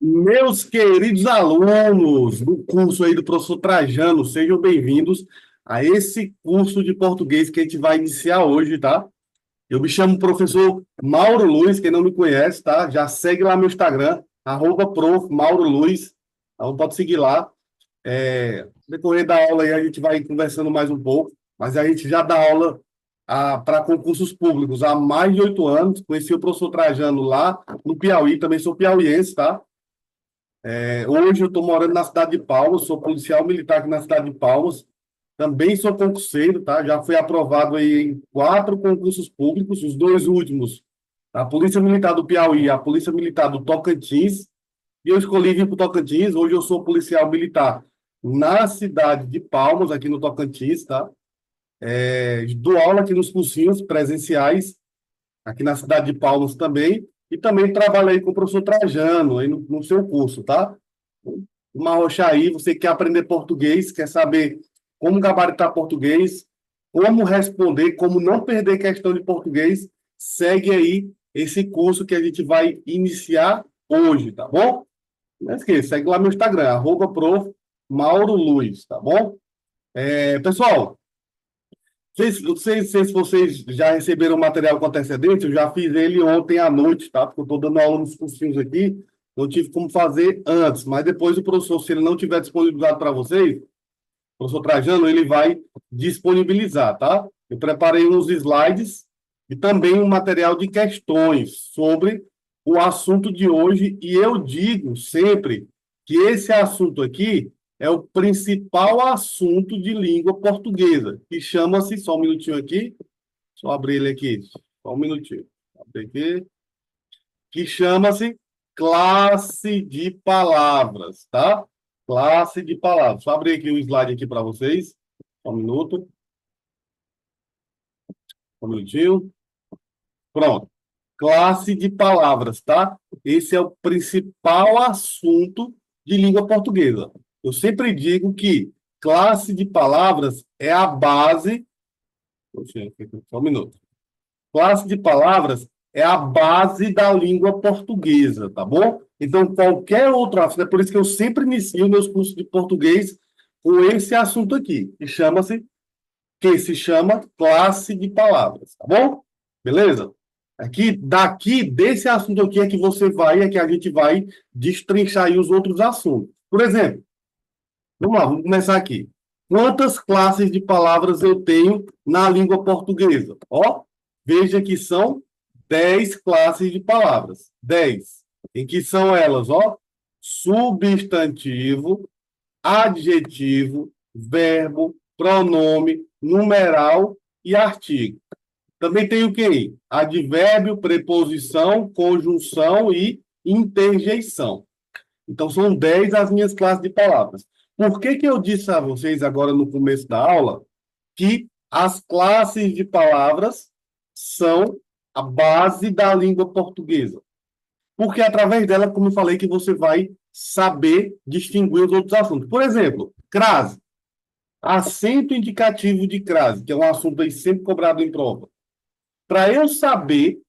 Meus queridos alunos do curso aí do professor Trajano, sejam bem-vindos a esse curso de português que a gente vai iniciar hoje, tá? Eu me chamo professor Mauro Luiz, quem não me conhece, tá? Já segue lá meu Instagram, @prof. Mauro Luiz, então pode seguir lá. No decorrer da aula aí a gente vai conversando mais um pouco, mas a gente já dá aula para concursos públicos há mais de 8 anos. Conheci o professor Trajano lá no Piauí, também sou piauiense, tá? Hoje eu estou morando na cidade de Palmas, sou policial militar aqui na cidade de Palmas. Também sou concurseiro, tá? Já fui aprovado aí em 4 concursos públicos, os dois últimos, a Polícia Militar do Piauí e a Polícia Militar do Tocantins. E eu escolhi vir para o Tocantins. Hoje eu sou policial militar na cidade de Palmas, aqui no Tocantins, tá? Dou aula aqui nos cursinhos presenciais, aqui na cidade de Palmas também. E também trabalhei com o professor Trajano aí no seu curso, tá? Uma rocha aí, você quer aprender português, quer saber como gabaritar português, como responder, como não perder questão de português, segue aí esse curso que a gente vai iniciar hoje, tá bom? Não esqueça, segue lá meu Instagram, @prof. Mauro Luiz, tá bom? Pessoal, não sei se vocês já receberam o material com antecedência, eu já fiz ele ontem à noite, tá? Porque eu estou dando aula nos cursinhos aqui, não tive como fazer antes, mas depois o professor, se ele não tiver disponibilizado para vocês, o professor Trajano, ele vai disponibilizar, tá? Eu preparei uns slides e também um material de questões sobre o assunto de hoje, e eu digo sempre que esse assunto aqui é o principal assunto de língua portuguesa, que chama-se, só um minutinho aqui, só abrir ele aqui, só um minutinho, abrir aqui, que chama-se classe de palavras, tá? Classe de palavras. Só abrir aqui o slide aqui para vocês, só um minuto, só um minutinho, pronto. Classe de palavras, tá? Esse é o principal assunto de língua portuguesa. Eu sempre digo que classe de palavras é a base. Poxa, só um minuto. Classe de palavras é a base da língua portuguesa, tá bom? Então, qualquer outro assunto, é por isso que eu sempre inicio meus cursos de português com esse assunto aqui, que se chama classe de palavras, tá bom? Beleza? Desse assunto aqui é que a gente vai destrinchar aí os outros assuntos. Por exemplo, vamos lá, vamos começar aqui. Quantas classes de palavras eu tenho na língua portuguesa? Ó, veja que são 10 classes de palavras. 10. Em que são elas, ó? Substantivo, adjetivo, verbo, pronome, numeral e artigo. Também tem o quê? Advérbio, preposição, conjunção e interjeição. Então, são 10 as minhas classes de palavras. Por que eu disse a vocês agora no começo da aula que as classes de palavras são a base da língua portuguesa? Porque através dela, como eu falei, que você vai saber distinguir os outros assuntos. Por exemplo, crase. Acento indicativo de crase, que é um assunto aí sempre cobrado em prova. Para eu saber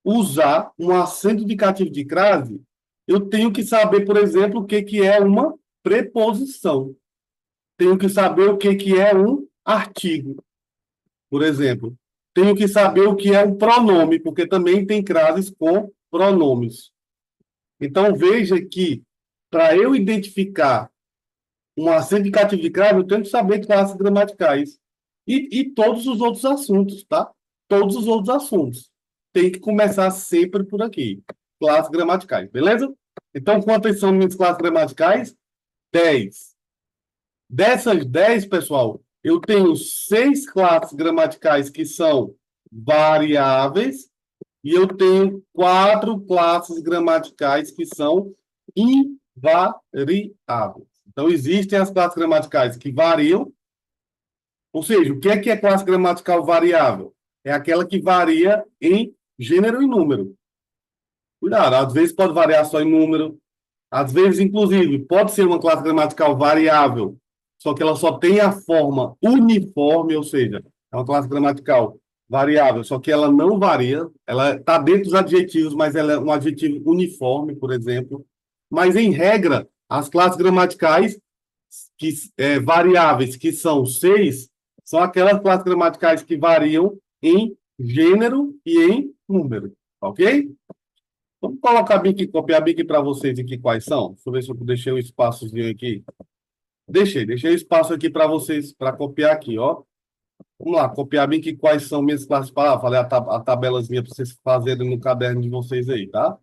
usar um acento indicativo de crase, eu tenho que saber, por exemplo, o que é uma preposição. Tenho que saber o que é um artigo, por exemplo. Tenho que saber o que é um pronome, porque também tem crases com pronomes. Então, veja que, para eu identificar um acento indicativo de crase, eu tenho que saber classes gramaticais. E todos os outros assuntos, tá? Todos os outros assuntos. Tem que começar sempre por aqui. Classes gramaticais, beleza? Então, quantas são minhas classes gramaticais? 10. Dessas 10, pessoal, eu tenho 6 classes gramaticais que são variáveis e eu tenho 4 classes gramaticais que são invariáveis. Então, existem as classes gramaticais que variam, ou seja, o que é classe gramatical variável? É aquela que varia em gênero e número. Cuidado, às vezes pode variar só em número, às vezes, inclusive, pode ser uma classe gramatical variável, só que ela só tem a forma uniforme, ou seja, é uma classe gramatical variável, só que ela não varia. Ela está dentro dos adjetivos, mas ela é um adjetivo uniforme, por exemplo. Mas, em regra, as classes gramaticais variáveis, que são seis, são aquelas classes gramaticais que variam em gênero e em número, ok? Vamos colocar bem aqui, copiar bem aqui para vocês aqui quais são. Deixa eu ver se eu deixei um espaçozinho aqui. Deixei espaço aqui para vocês, para copiar aqui, ó. Vamos lá, copiar bem aqui quais são minhas classes de palavras. Falei a tabelazinha para vocês fazerem no caderno de vocês aí, tá?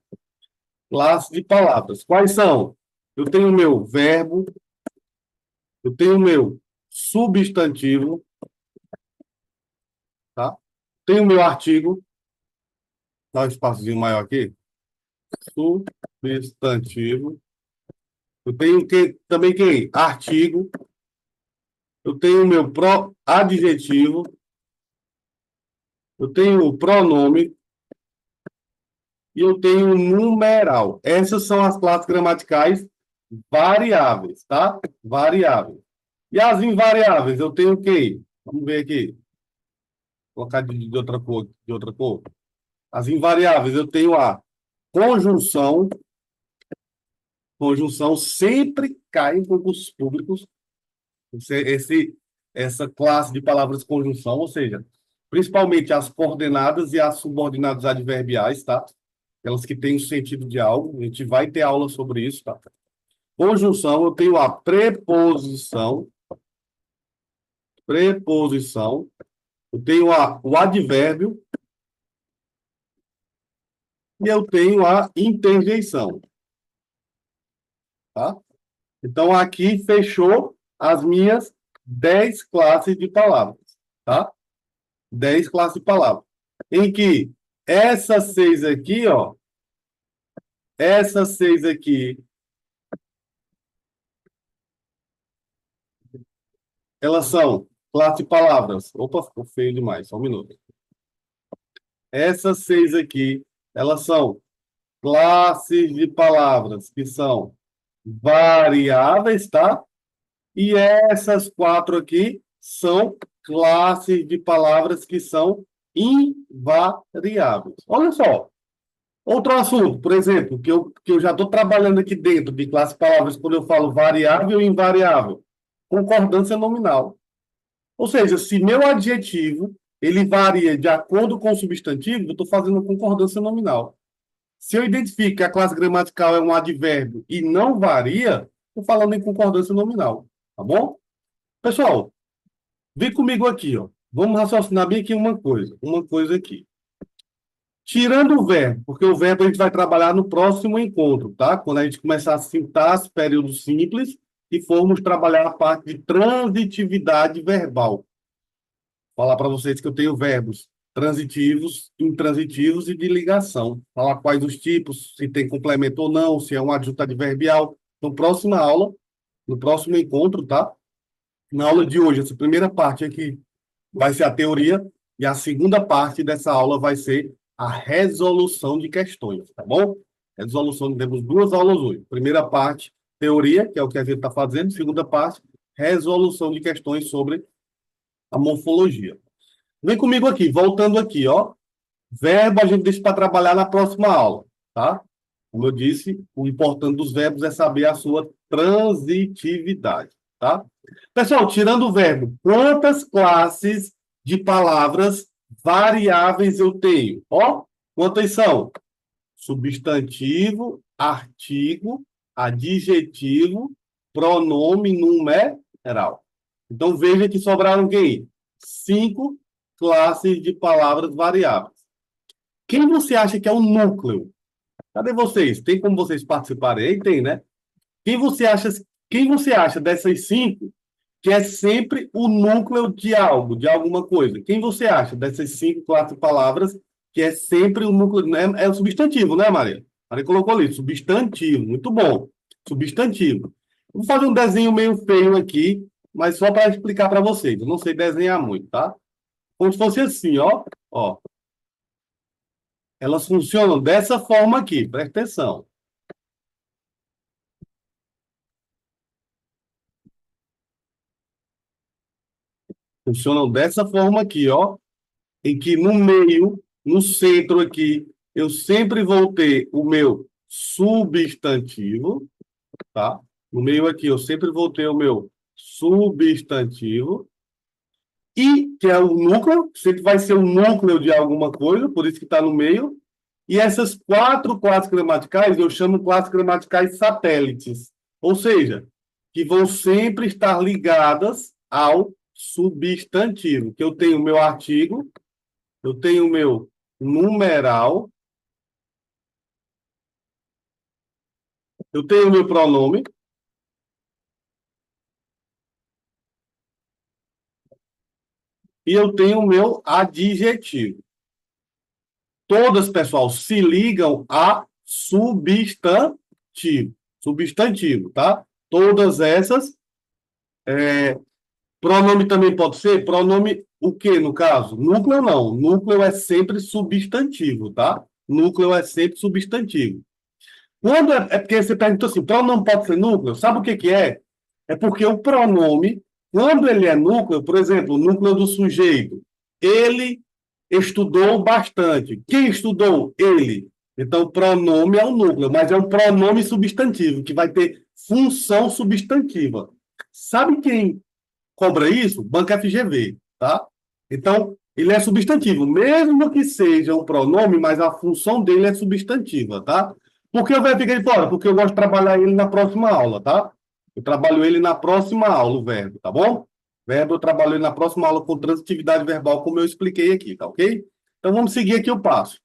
Classe de palavras. Quais são? Eu tenho o meu verbo, eu tenho o meu substantivo, tá? Tenho o meu artigo, dá um espaçozinho maior aqui. Substantivo. Eu tenho também quem? Artigo. Eu tenho o meu adjetivo. Eu tenho o pronome e eu tenho o numeral. Essas são as classes gramaticais variáveis, tá? Variáveis. E as invariáveis, eu tenho o quê? Vamos ver aqui. Vou colocar de outra cor, de outra cor. As invariáveis, eu tenho a conjunção. Conjunção sempre cai em concursos públicos. Essa classe de palavras conjunção, ou seja, principalmente as coordenadas e as subordinadas adverbiais, tá? Aquelas que têm o sentido de algo. A gente vai ter aula sobre isso, tá? Conjunção, eu tenho a preposição, eu tenho o advérbio e eu tenho a interjeição, tá? Então, aqui fechou as minhas 10 classes de palavras, tá? 10 classes de palavras. Em que essas seis aqui, ó, essas seis aqui, elas são classe de palavras. Opa, ficou feio demais, só um minuto. Essas seis aqui, elas são classes de palavras que são variáveis, tá? E essas quatro aqui são classes de palavras que são invariáveis. Olha só. Outro assunto, por exemplo, que eu já estou trabalhando aqui dentro de classe de palavras, quando eu falo variável e invariável. Concordância nominal. Ou seja, se meu adjetivo ele varia de acordo com o substantivo, eu estou fazendo concordância nominal. Se eu identifico que a classe gramatical é um advérbio e não varia, estou falando em concordância nominal. Tá bom? Pessoal, vem comigo aqui, ó. Vamos raciocinar bem aqui uma coisa. Uma coisa aqui. Tirando o verbo, porque o verbo a gente vai trabalhar no próximo encontro, tá? Quando a gente começar a sintaxe, período simples, e formos trabalhar a parte de transitividade verbal. Falar para vocês que eu tenho verbos transitivos, intransitivos e de ligação. Falar quais os tipos, se tem complemento ou não, se é um adjunto adverbial. Então, próxima aula, no próximo encontro, tá? Na aula de hoje, essa primeira parte aqui vai ser a teoria, e a segunda parte dessa aula vai ser a resolução de questões, tá bom? Resolução, temos duas aulas hoje. Primeira parte, teoria, que é o que a gente está fazendo. Segunda parte, resolução de questões sobre a morfologia. Vem comigo aqui, voltando aqui, ó. Verbo a gente deixa para trabalhar na próxima aula, tá? Como eu disse, o importante dos verbos é saber a sua transitividade, tá? Pessoal, tirando o verbo, quantas classes de palavras variáveis eu tenho? Ó, quantas são? Substantivo, artigo, adjetivo, pronome numeral. Então, veja que sobraram quem? 5 classes de palavras variáveis. Quem você acha que é o núcleo? Cadê vocês? Tem como vocês participarem aí? Tem, né? Quem você acha, quem você acha dessas 5 que é sempre o núcleo de algo, de alguma coisa? Quem você acha dessas 5 classes de palavras que é sempre o núcleo? É o substantivo, né, Maria? Maria colocou ali, substantivo. Muito bom. Substantivo. Vou fazer um desenho meio feio aqui, mas só para explicar para vocês. Eu não sei desenhar muito, tá? Como se fosse assim, ó. Ó. Elas funcionam dessa forma aqui, presta atenção. Funcionam dessa forma aqui, ó. em que no meio, no centro aqui, eu sempre vou ter o meu substantivo, tá? No meio aqui, eu sempre vou ter o meu substantivo, e que é o núcleo, sempre vai ser o núcleo de alguma coisa, por isso que está no meio. E essas quatro classes gramaticais eu chamo classes gramaticais satélites, ou seja, que vão sempre estar ligadas ao substantivo, que eu tenho o meu artigo, eu tenho o meu numeral, eu tenho o meu pronome e eu tenho o meu adjetivo. Todas, pessoal, se ligam a substantivo. Substantivo, tá? Todas essas. Pronome também pode ser? Pronome o quê, no caso? Núcleo não. Núcleo é sempre substantivo, tá? Núcleo é sempre substantivo. Quando é porque você perguntou assim, pronome pode ser núcleo? Sabe o que que é? É porque o pronome, quando ele é núcleo, por exemplo, o núcleo do sujeito, ele estudou bastante. Quem estudou? Ele. Então, o pronome é o núcleo, mas é um pronome substantivo, que vai ter função substantiva. Sabe quem cobra isso? Banco FGV, tá? Então, ele é substantivo, mesmo que seja um pronome, mas a função dele é substantiva, tá? Por que eu verifiquei de fora? Porque eu gosto de trabalhar ele na próxima aula, tá? Eu trabalho ele na próxima aula, o verbo, tá bom? Verbo eu trabalho ele na próxima aula com transitividade verbal, como eu expliquei aqui, tá ok? Então vamos seguir aqui o passo.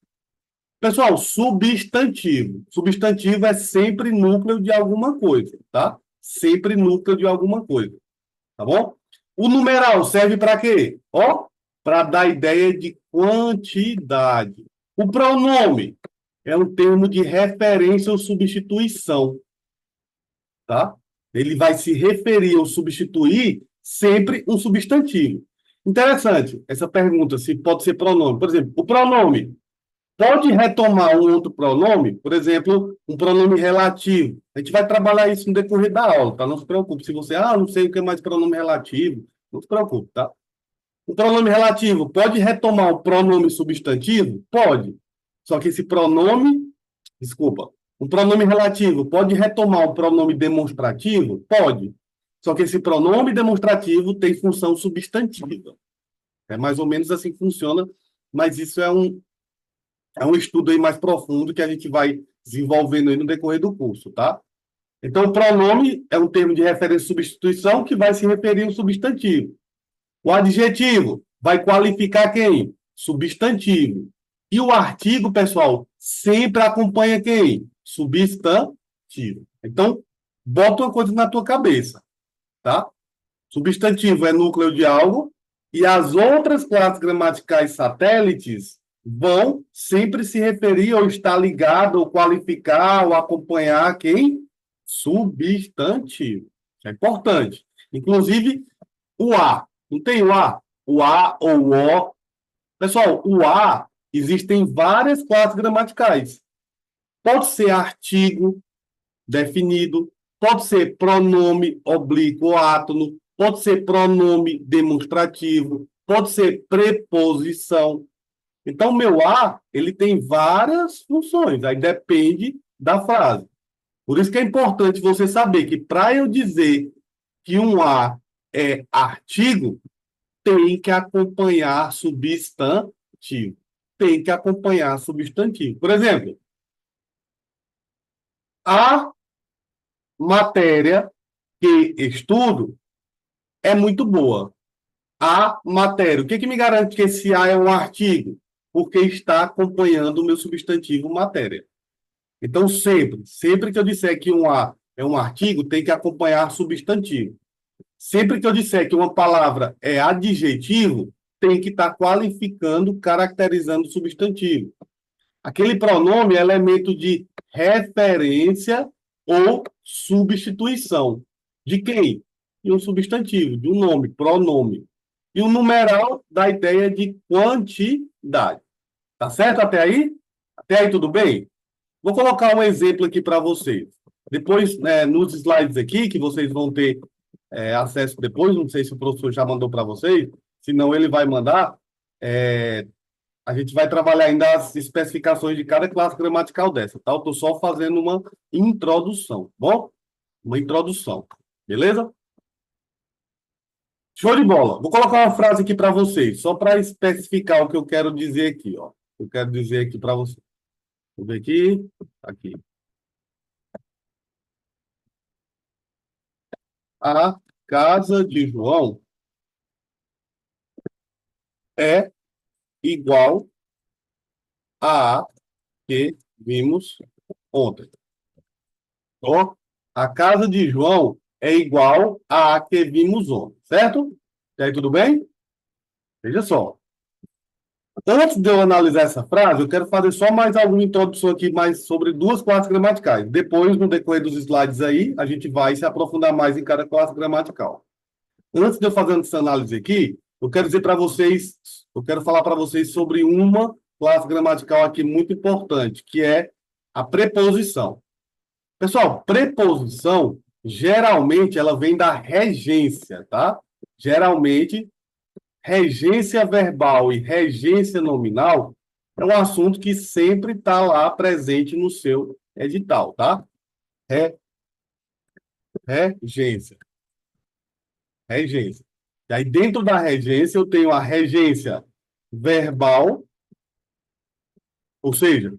Pessoal, substantivo. Substantivo é sempre núcleo de alguma coisa, tá? Sempre núcleo de alguma coisa, tá bom? O numeral serve para quê? Ó, para dar ideia de quantidade. O pronome é um termo de referência ou substituição, tá? Ele vai se referir ou substituir sempre um substantivo. Interessante essa pergunta, se pode ser pronome. Por exemplo, o pronome pode retomar um outro pronome, por exemplo, um pronome relativo. A gente vai trabalhar isso no decorrer da aula, tá? Não se preocupe. Se você, não sei o que é mais pronome relativo, não se preocupe, tá? O pronome relativo pode retomar o pronome substantivo? Pode. Só que esse pronome, desculpa, o pronome relativo pode retomar o pronome demonstrativo? Pode. Só que esse pronome demonstrativo tem função substantiva. É mais ou menos assim que funciona, mas isso é um estudo aí mais profundo que a gente vai desenvolvendo aí no decorrer do curso, tá? Então, o pronome é um termo de referência e substituição que vai se referir ao substantivo. O adjetivo vai qualificar quem? Substantivo. E o artigo, pessoal, sempre acompanha quem? Substantivo. Então, bota uma coisa na tua cabeça, tá? Substantivo é núcleo de algo e as outras classes gramaticais satélites vão sempre se referir ou estar ligado, ou qualificar, ou acompanhar quem? Substantivo. É importante. Inclusive, o A. Não tem o A? O A ou o O. Pessoal, o A, existem várias classes gramaticais. Pode ser artigo definido, pode ser pronome oblíquo átono, pode ser pronome demonstrativo, pode ser preposição. Então, o meu A, ele tem várias funções, aí depende da frase. Por isso que é importante você saber que para eu dizer que um A é artigo, tem que acompanhar substantivo. Tem que acompanhar substantivo. Por exemplo, a matéria que estudo é muito boa. A matéria. O que, que me garante que esse A é um artigo? Porque está acompanhando o meu substantivo matéria. Então, sempre que eu disser que um A é um artigo, tem que acompanhar substantivo. Sempre que eu disser que uma palavra é adjetivo, tem que estar qualificando, caracterizando o substantivo. Aquele pronome é elemento de referência ou substituição. De quem? De um substantivo, de um nome, pronome. E o numeral dá a ideia de quantidade. Tá certo até aí? Até aí tudo bem? Vou colocar um exemplo aqui para vocês. Depois, nos slides aqui, que vocês vão ter acesso depois, não sei se o professor já mandou para vocês, senão ele vai mandar. A gente vai trabalhar ainda as especificações de cada classe gramatical dessa, tá? Eu estou só fazendo uma introdução, bom? Uma introdução, beleza? Show de bola. Vou colocar uma frase aqui para vocês, só para especificar o que eu quero dizer aqui, ó. Eu quero dizer aqui para vocês. Vou ver aqui, aqui. A casa de João é igual à que vimos ontem. Ó, a casa de João é igual à que vimos ontem, certo? E aí, tudo bem? Veja só. Antes de eu analisar essa frase, eu quero fazer só mais alguma introdução aqui mais sobre duas classes gramaticais. Depois, no decorrer dos slides aí, a gente vai se aprofundar mais em cada classe gramatical. Antes de eu fazer essa análise aqui, eu quero dizer para vocês, eu quero falar para vocês sobre uma classe gramatical aqui muito importante, que é a preposição. Pessoal, preposição, geralmente, ela vem da regência, tá? Geralmente, regência verbal e regência nominal é um assunto que sempre está lá presente no seu edital, tá? Re- Regência. Regência. E aí, dentro da regência, eu tenho a regência verbal, ou seja,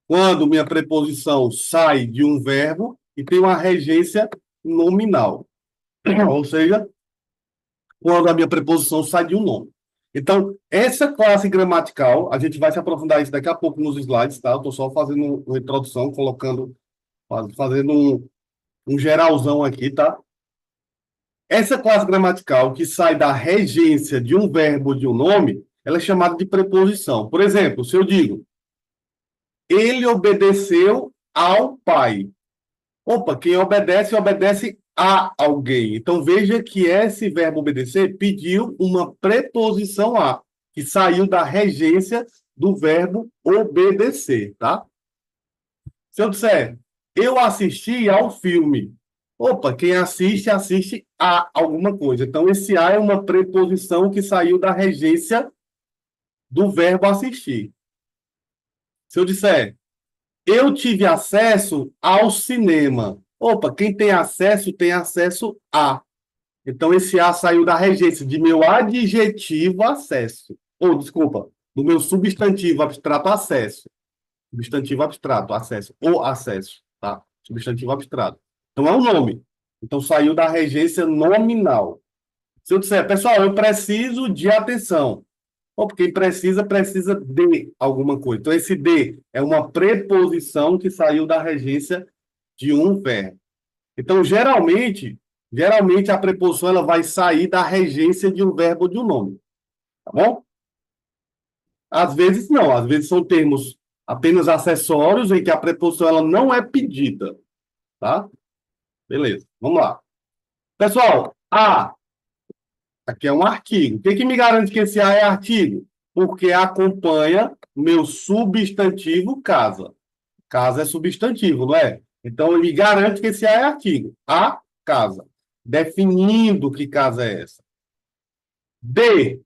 quando minha preposição sai de um verbo, e tenho a regência nominal, ou seja, quando a minha preposição sai de um nome. Então, essa classe gramatical, a gente vai se aprofundar isso daqui a pouco nos slides, tá? Eu estou só fazendo uma introdução, fazendo um geralzão aqui, tá? Essa classe gramatical que sai da regência de um verbo ou de um nome, ela é chamada de preposição. Por exemplo, se eu digo, ele obedeceu ao pai. Opa, quem obedece, obedece a alguém. Então, veja que esse verbo obedecer pediu uma preposição a, que saiu da regência do verbo obedecer, tá? Se eu disser, eu assisti ao filme. Opa, quem assiste, assiste a alguma coisa. Então, esse a é uma preposição que saiu da regência do verbo assistir. Se eu disser, eu tive acesso ao cinema. Opa, quem tem acesso a. Então, esse a saiu da regência de meu adjetivo acesso. Ou, desculpa, do meu substantivo abstrato acesso. Substantivo abstrato, acesso. O acesso, tá? Substantivo abstrato. Então, é um nome. Então, saiu da regência nominal. Se eu disser, pessoal, eu preciso de atenção. Ou quem precisa, precisa de alguma coisa. Então, esse de é uma preposição que saiu da regência de um verbo. Então, geralmente a preposição ela vai sair da regência de um verbo ou de um nome. Tá bom? Às vezes, não. Às vezes, são termos apenas acessórios em que a preposição ela não é pedida. Tá? Beleza. Vamos lá. Pessoal, a aqui é um artigo. O que que me garante que esse a é artigo? Porque acompanha meu substantivo casa. Casa é substantivo, não é? Então, ele garante que esse a é artigo. A casa. Definindo que casa é essa. D.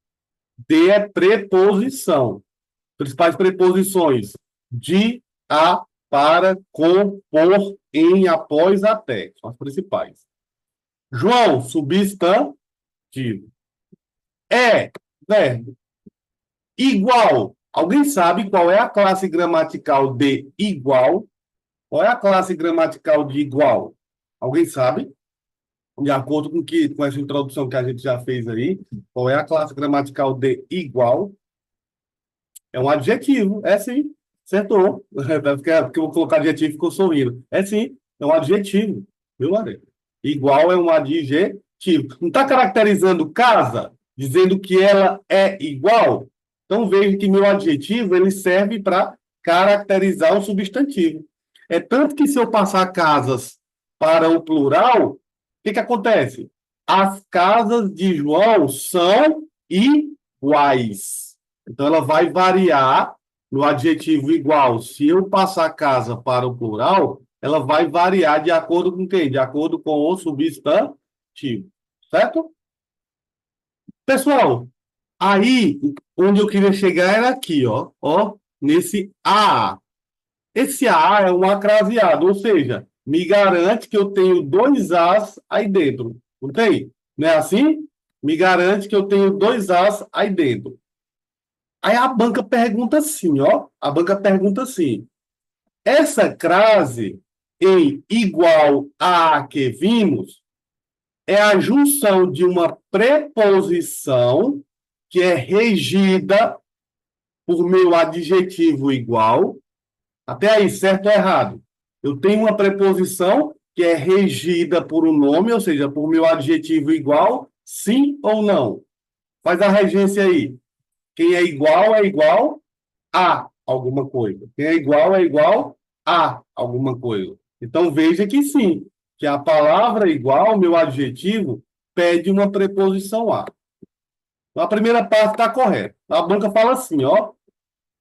D é preposição. Principais preposições. De, a, para, com, por, em, após, até. São as principais. João, substantivo. É, verbo. Igual. Alguém sabe qual é a classe gramatical de igual? Qual é a classe gramatical de igual? Alguém sabe? De acordo com essa introdução que a gente já fez aí, qual é a classe gramatical de igual? É um adjetivo. É sim. Acertou. Porque eu vou colocar adjetivo e ficou sorrindo. É sim. É um adjetivo. Viu, Maria? Igual é um adjetivo. Não está caracterizando casa, dizendo que ela é igual? Então veja que meu adjetivo ele serve para caracterizar o substantivo. É tanto que se eu passar casas para o plural, o que que acontece? As casas de João são iguais. Então ela vai variar no adjetivo igual. Se eu passar casa para o plural, ela vai variar de acordo com quem? De acordo com o substantivo. Certo? Pessoal, aí onde eu queria chegar era aqui, ó, nesse A. Esse A é um acraseado, ou seja, me garante que eu tenho dois As aí dentro. Não tem? Não é assim? Me garante que eu tenho dois As aí dentro. Aí a banca pergunta assim, ó. A banca pergunta assim: essa crase em igual a que vimos é a junção de uma preposição que é regida por meu adjetivo igual. Até aí, certo ou errado? Eu tenho uma preposição que é regida por um nome, ou seja, por meu adjetivo igual, sim ou não? Faz a regência aí. Quem é igual a alguma coisa. Quem é igual a alguma coisa. Então veja que sim, que a palavra igual, meu adjetivo, pede uma preposição a. Então, a primeira parte está correta. A banca fala assim, ó.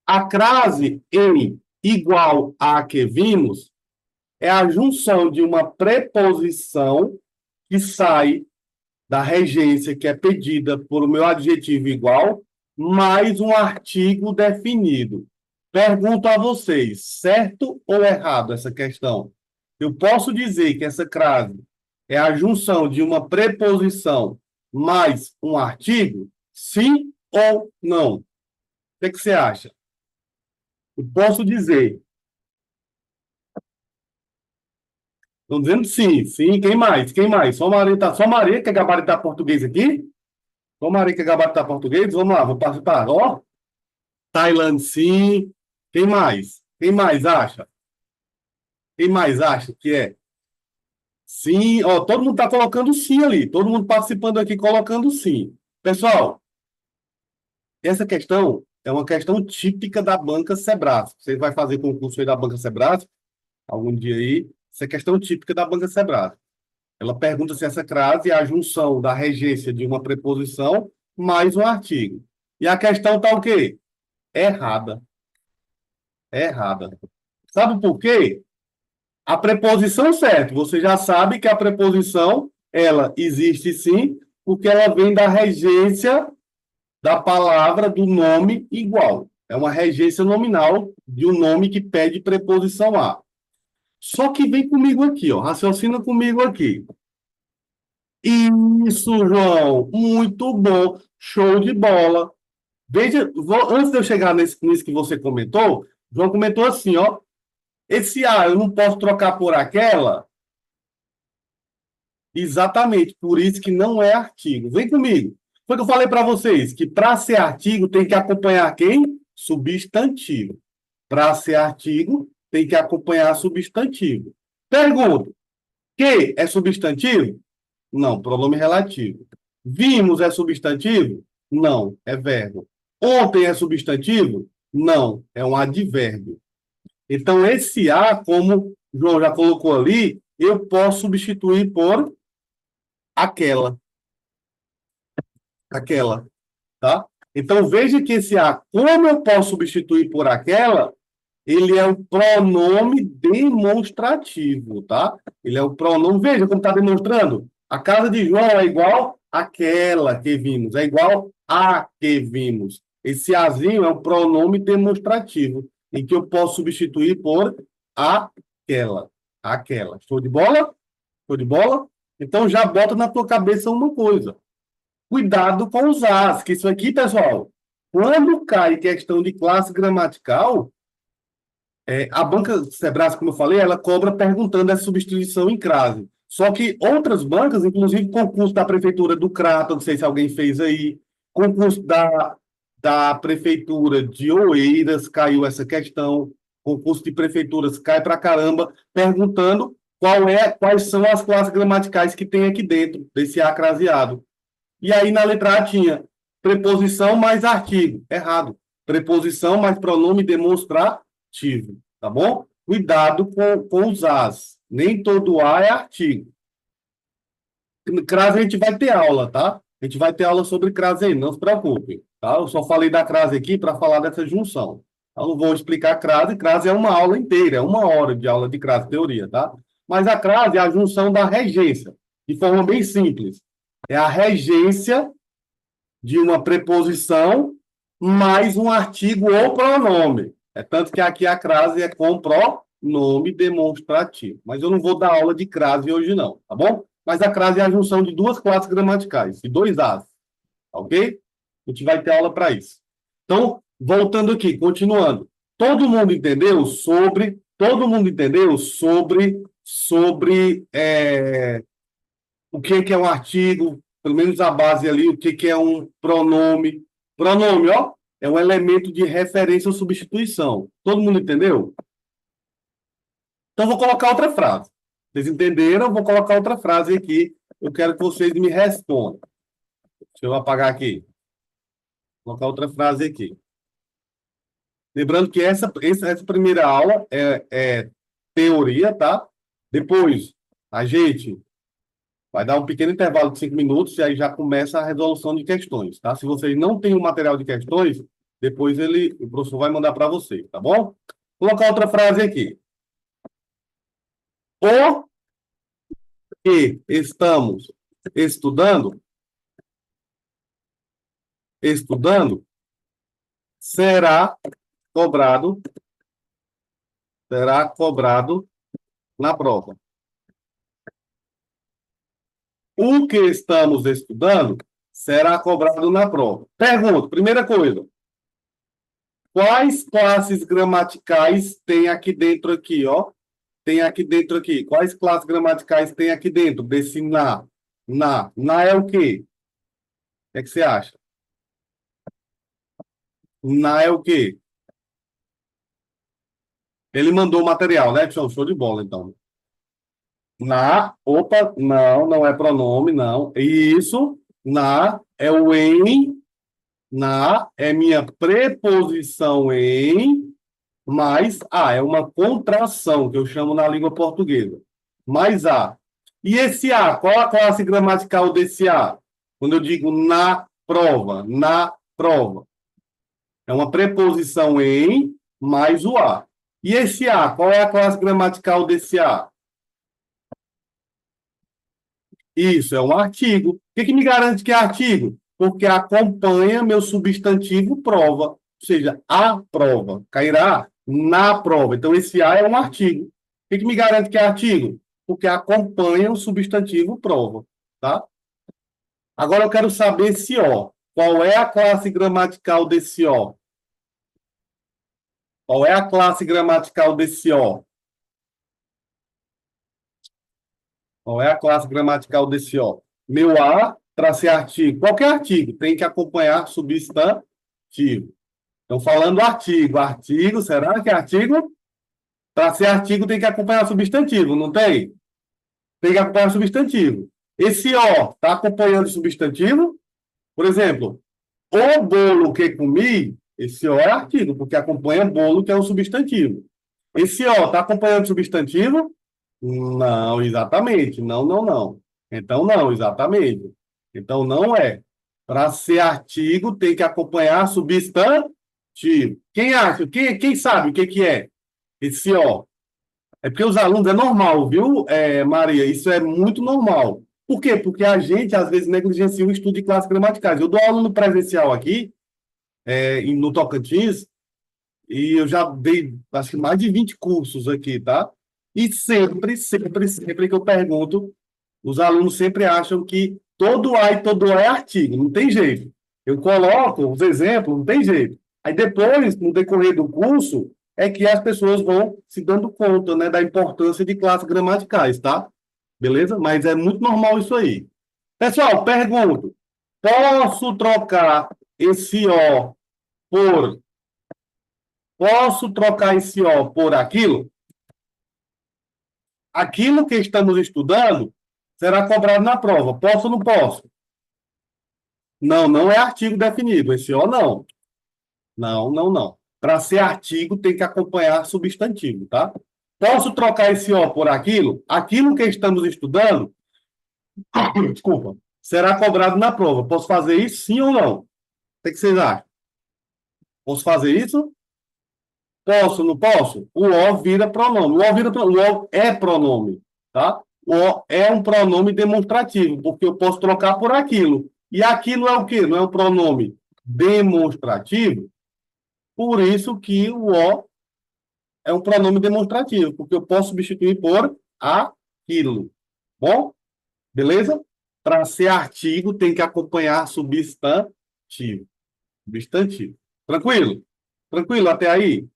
A crase em igual a que vimos é a junção de uma preposição que sai da regência que é pedida por o meu adjetivo igual, mais um artigo definido. Pergunto a vocês, certo ou errado essa questão? Eu posso dizer que essa crase é a junção de uma preposição mais um artigo? Sim ou não? O que, é que você acha? Eu posso dizer. Estão dizendo sim, sim. Quem mais? Quem mais? Só Maria quer gabaritar português aqui? Só Maria quer gabaritar português? Vamos lá, vou participar. Ó, Tailândia, sim. Quem mais? Quem mais acha? Quem mais acha que é? Sim, ó, todo mundo está colocando sim ali. Todo mundo participando aqui colocando sim. Pessoal, essa questão é uma questão típica da banca Sebrasp. Você vai fazer concurso aí da banca Sebrasp, algum dia aí. Essa é questão típica da banca Sebrasp. Ela pergunta se essa crase é a junção da regência de uma preposição mais um artigo. E a questão está o quê? Errada. Errada. Sabe por quê? A preposição, certo, você já sabe que a preposição, ela existe sim, porque ela vem da regência da palavra do nome igual. É uma regência nominal de um nome que pede preposição a. Só que vem comigo aqui, ó, raciocina comigo aqui. Isso, João, muito bom, show de bola. Veja, antes de eu chegar nisso que você comentou, João comentou assim, ó, esse A eu não posso trocar por aquela. Exatamente, por isso que não é artigo. Vem comigo. Foi que eu falei para vocês que para ser artigo tem que acompanhar quem? Substantivo. Para ser artigo tem que acompanhar substantivo. Pergunto: que é substantivo? Não, pronome relativo. Vimos é substantivo? Não, é verbo. Ontem é substantivo? Não, é um advérbio. Então, esse a, como o João já colocou ali, eu posso substituir por aquela. Aquela, tá? Então, veja que esse a, como eu posso substituir por aquela, ele é um pronome demonstrativo, tá? Ele é o pronome, veja como está demonstrando. A casa de João é igual àquela que vimos, é igual a que vimos. Esse azinho é um pronome demonstrativo, em que eu posso substituir por aquela. Aquela. Show de bola? Show de bola? Então já bota na tua cabeça uma coisa. Cuidado com os as, que isso aqui, pessoal, quando cai questão de classe gramatical, a banca Sebrae, como eu falei, ela cobra perguntando essa substituição em crase. Só que outras bancas, inclusive concurso da Prefeitura do Crato, não sei se alguém fez aí, concurso da Prefeitura de Oeiras, caiu essa questão, concurso de prefeituras cai pra caramba, perguntando quais são as classes gramaticais que tem aqui dentro desse acraseado. E aí na letra A tinha preposição mais artigo. Errado. Preposição mais pronome demonstrativo. Tá bom? Cuidado com os as. Nem todo A é artigo. Crase a gente vai ter aula, tá? A gente vai ter aula sobre crase aí, não se preocupe. Tá? Eu só falei da crase aqui para falar dessa junção. Eu não vou explicar crase. Crase é uma aula inteira, é 1 hora de aula de crase, teoria, tá? Mas a crase é a junção da regência, de forma bem simples. É a regência de uma preposição mais um artigo ou pronome. É tanto que aqui a crase é com pronome demonstrativo. Mas eu não vou dar aula de crase hoje, não, tá bom? Mas a crase é a junção de duas classes gramaticais, de dois as, ok? A gente vai ter aula para isso. Então, voltando aqui, continuando. Todo mundo entendeu sobre o que é um artigo, pelo menos a base ali, o que é um pronome. Pronome, ó, é um elemento de referência ou substituição. Todo mundo entendeu? Então, vou colocar outra frase. Vocês entenderam? Vou colocar outra frase aqui. Eu quero que vocês me respondam. Deixa eu apagar aqui. Vou colocar outra frase aqui. Lembrando que essa primeira aula é teoria, tá? Depois, a gente vai dar um pequeno intervalo de 5 minutos e aí já começa a resolução de questões, tá? Se vocês não têm o material de questões, depois o professor vai mandar para vocês, tá bom? Vou colocar outra frase aqui. O que estamos estudando, será cobrado, na prova. O que estamos estudando será cobrado na prova. Pergunta, primeira coisa. Quais classes gramaticais tem aqui dentro aqui, ó? Tem aqui dentro aqui. Quais classes gramaticais tem aqui dentro desse na? Na. Na é o quê? O que é que você acha? Na é o quê? Ele mandou o material, né, show de bola, então. Na, opa, não, não é pronome, não. Isso, na é o em, na é minha preposição em, mais a é uma contração que eu chamo na língua portuguesa. Mais a. E esse a, qual a classe gramatical desse a? Quando eu digo na prova, na prova. É uma preposição em mais o a. E esse a, qual é a classe gramatical desse a? Isso, é um artigo. O que me garante que é artigo? Porque acompanha meu substantivo prova, ou seja, a prova. Cairá na prova. Então, esse a é um artigo. O que me garante que é artigo? Porque acompanha o substantivo prova, tá? Agora eu quero saber esse o. Qual é a classe gramatical desse o? Qual é a classe gramatical desse o? Qual é a classe gramatical desse o? Meu a, para ser artigo. Qualquer artigo tem que acompanhar substantivo. Então, falando artigo. Artigo, será que é artigo? Para ser artigo tem que acompanhar substantivo, não tem? Tem que acompanhar substantivo. Esse o está acompanhando substantivo? Por exemplo, o bolo que comi, esse o é artigo, porque acompanha bolo, que é um substantivo. Esse o está acompanhando substantivo? Não, exatamente. Não, não, não. Então, não, exatamente. Então, não é. Para ser artigo, tem que acompanhar substantivo. Quem acha? Quem sabe o que é esse O? É porque os alunos, é normal, viu, Maria? Isso é muito normal. Por quê? Porque a gente, às vezes, negligencia o estudo de classes gramaticais. Eu dou aula no presencial aqui, no Tocantins, e eu já dei, acho que mais de 20 cursos aqui, tá? E sempre que eu pergunto, os alunos sempre acham que todo A e todo O é artigo, não tem jeito. Eu coloco os exemplos, não tem jeito. Aí depois, no decorrer do curso, é que as pessoas vão se dando conta, né, da importância de classes gramaticais, tá? Beleza? Mas é muito normal isso aí. Pessoal, pergunto: posso trocar esse O por Posso trocar esse O por aquilo? Aquilo que estamos estudando será cobrado na prova. Posso ou não posso? Não, não é artigo definido. Esse O não. Não, não, não. Para ser artigo, tem que acompanhar substantivo, tá? Posso trocar esse O por aquilo? Aquilo que estamos estudando, desculpa, será cobrado na prova. Posso fazer isso, sim ou não? O que vocês acham? Posso fazer isso? Posso, não posso? O O vira pronome. O O é pronome, tá? O O é um pronome demonstrativo, porque eu posso trocar por aquilo. E aquilo é o quê? Não é um pronome. demonstrativo, por isso que o o é um pronome demonstrativo, porque eu posso substituir por aquilo. Bom? Beleza? Para ser artigo, tem que acompanhar substantivo. Substantivo. Tranquilo? Tranquilo até aí?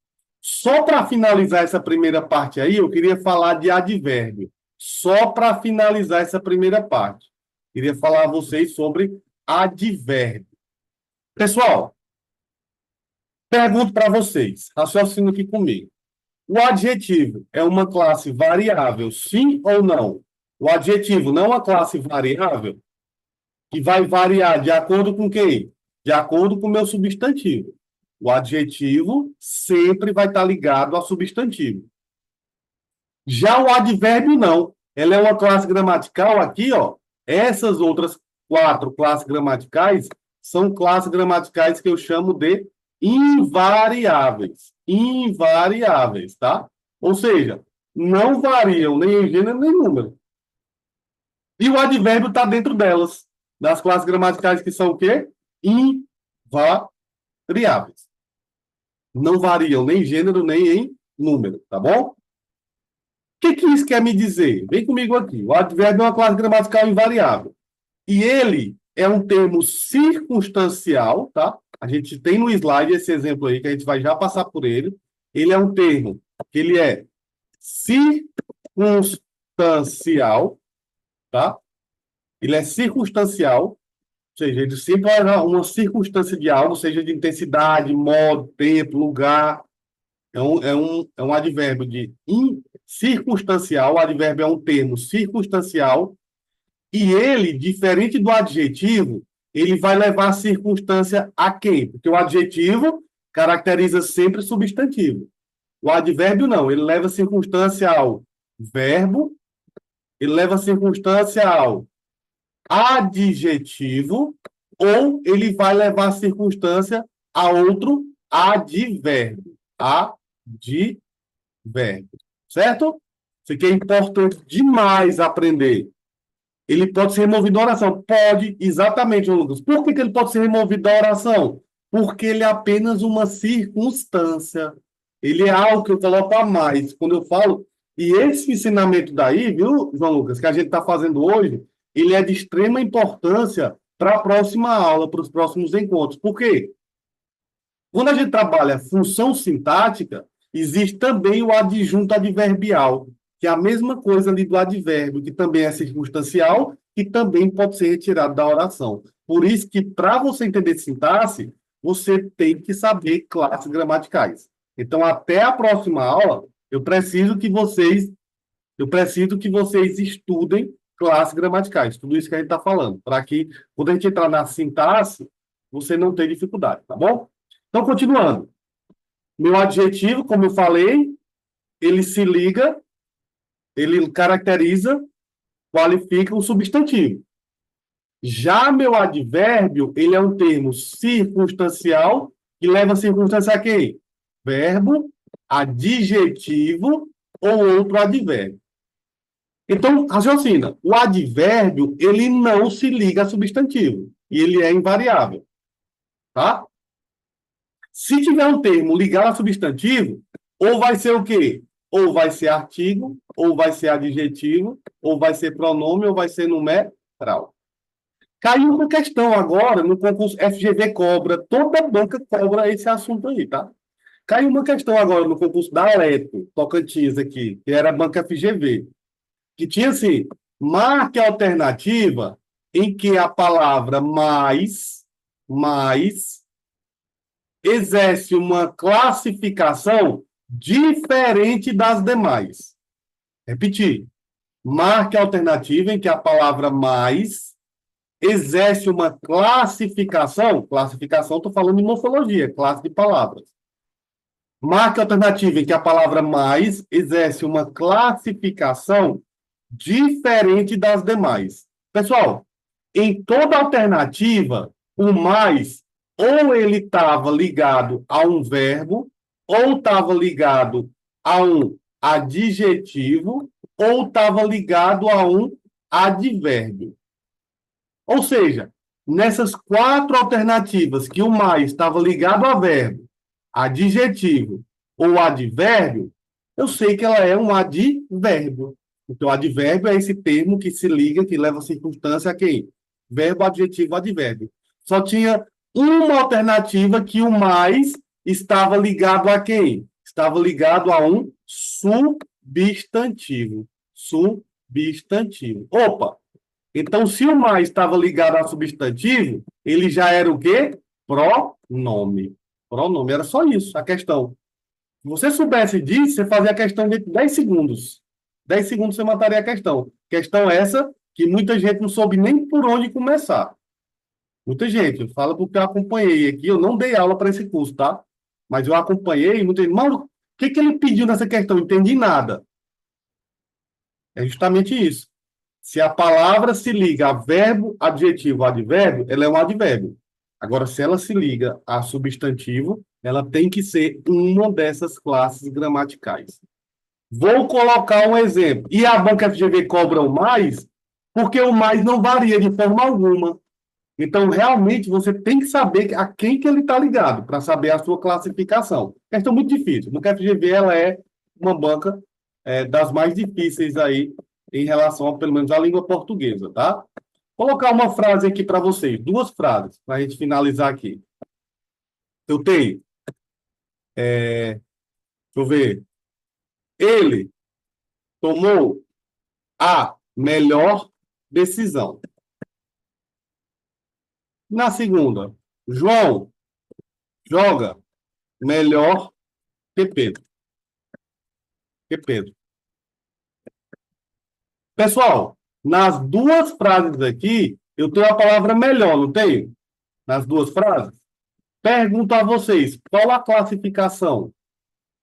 Só para finalizar essa primeira parte aí, eu queria falar de advérbio. Só para finalizar essa primeira parte. Queria falar a vocês sobre advérbio. Pessoal, pergunto para vocês, raciocina aqui comigo. O adjetivo é uma classe variável, sim ou não? O adjetivo não é uma classe variável que vai variar de acordo com quem? De acordo com o meu substantivo. O adjetivo sempre vai estar ligado ao substantivo. Já o advérbio não. Ela é uma classe gramatical aqui, ó. Essas outras 4 classes gramaticais são classes gramaticais que eu chamo de invariáveis. Invariáveis, tá? Ou seja, não variam nem em gênero nem em número. E o advérbio está dentro delas, das classes gramaticais que são o quê? Invariáveis. Não variam nem em gênero nem em número, tá bom? Que isso quer me dizer? Vem comigo aqui. O advérbio é uma classe gramatical invariável. E ele é um termo circunstancial, tá? A gente tem no slide esse exemplo aí, que a gente vai já passar por ele. Ele é um termo que ele é circunstancial, tá? Ele é circunstancial, ou seja, ele sempre vai dar uma circunstância de algo, seja de intensidade, modo, tempo, lugar. É um advérbio de circunstancial. O advérbio é um termo circunstancial e ele, diferente do adjetivo, ele vai levar a circunstância a quem? Porque o adjetivo caracteriza sempre substantivo. O advérbio não, ele leva circunstância ao verbo, ele leva circunstância ao adjetivo, ou ele vai levar circunstância a outro advérbio. Advérbio. Certo? Isso aqui é importante demais aprender. Ele pode ser removido da oração? Pode, exatamente, João Lucas. Por que ele pode ser removido da oração? Porque ele é apenas uma circunstância. Ele é algo que eu coloco a mais. Quando eu falo. E esse ensinamento daí, viu, João Lucas, que a gente está fazendo hoje, ele é de extrema importância para a próxima aula, para os próximos encontros. Por quê? Quando a gente trabalha função sintática, existe também o adjunto adverbial, que é a mesma coisa ali do advérbio, que também é circunstancial e também pode ser retirado da oração. Por isso que, para você entender sintaxe, você tem que saber classes gramaticais. Então, até a próxima aula, eu preciso que vocês estudem classes gramaticais, tudo isso que a gente está falando, para que, quando a gente entrar na sintaxe, você não tenha dificuldade, tá bom? Então, continuando. Meu adjetivo, como eu falei, ele se liga, ele caracteriza, qualifica um substantivo. Já meu advérbio, ele é um termo circunstancial que leva a circunstância a quem? Verbo, adjetivo ou outro advérbio. Então, raciocina. O advérbio, ele não se liga a substantivo. E ele é invariável. Tá? Se tiver um termo ligado a substantivo, ou vai ser o quê? Ou vai ser artigo, ou vai ser adjetivo, ou vai ser pronome, ou vai ser numeral. Caiu uma questão agora no concurso FGV Cobra. Toda banca cobra esse assunto aí, tá? Caiu uma questão agora no concurso da Aleto, Tocantins aqui, que era a banca FGV, que tinha assim, marque a alternativa em que a palavra mais exerce uma classificação diferente das demais. Repetir. Marque a alternativa em que a palavra mais exerce uma classificação. Classificação, estou falando de morfologia, classe de palavras. Marque a alternativa em que a palavra mais exerce uma classificação diferente das demais. Pessoal, em toda alternativa, o mais ou ele estava ligado a um verbo, ou estava ligado a um adjetivo, ou estava ligado a um advérbio. Ou seja, nessas quatro alternativas que o mais estava ligado a verbo, adjetivo ou advérbio, eu sei que ela é um advérbio. Então, advérbio é esse termo que se liga, que leva a circunstância a quem? Verbo, adjetivo, advérbio. Só tinha uma alternativa que o mais estava ligado a quem? Estava ligado a um substantivo. Substantivo. Opa! Então, se o mais estava ligado a substantivo, ele já era o quê? Pronome. Pronome, era só isso, a questão. Se você soubesse disso, você fazia a questão de 10 segundos. 10 segundos você mataria a questão. Questão essa que muita gente não soube nem por onde começar. Muita gente, eu falo porque eu acompanhei aqui, eu não dei aula para esse curso, tá? Mas eu acompanhei, muita gente, Mauro, o que que ele pediu nessa questão? Não entendi nada. É justamente isso. Se a palavra se liga a verbo, adjetivo, advérbio, ela é um advérbio. Agora, se ela se liga a substantivo, ela tem que ser uma dessas classes gramaticais. Vou colocar um exemplo. E a banca FGV cobra o mais, porque o mais não varia de forma alguma. Então, realmente, você tem que saber a quem que ele está ligado, para saber a sua classificação. Questão muito difícil. A banca FGV ela é uma banca das mais difíceis aí em relação, a, pelo menos, à língua portuguesa, tá? Vou colocar uma frase aqui para vocês, duas frases, para a gente finalizar aqui. Eu tenho, deixa eu ver, ele tomou a melhor decisão. Na segunda, João joga melhor que Pedro. Que Pedro. Pessoal, nas duas frases aqui, eu tenho a palavra melhor, não tenho? Nas duas frases. Pergunto a vocês, qual a classificação?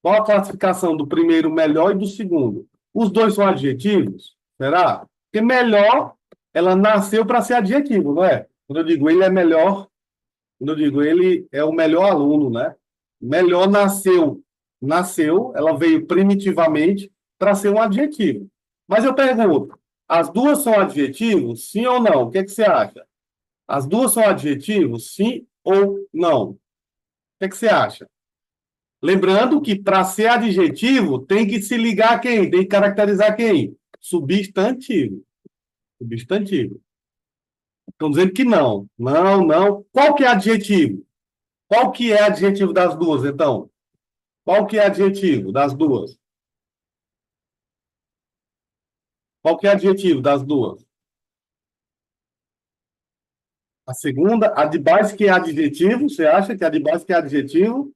Qual a classificação do primeiro melhor e do segundo? Os dois são adjetivos? Será? Porque melhor, ela nasceu para ser adjetivo, não é? Quando eu digo ele é melhor, quando eu digo ele é o melhor aluno, né? Melhor nasceu, ela veio primitivamente para ser um adjetivo. Mas eu pergunto, as duas são adjetivos, sim ou não? O que é que você acha? As duas são adjetivos, sim ou não? O que é que você acha? Lembrando que para ser adjetivo tem que se ligar a quem? Tem que caracterizar quem? Substantivo. Substantivo. Estão dizendo que não. Não, não. Qual que é adjetivo? Qual que é adjetivo das duas, então? Qual que é adjetivo das duas? Qual que é adjetivo das duas? A segunda, a de baixo que é adjetivo, você acha que a de baixo que é adjetivo?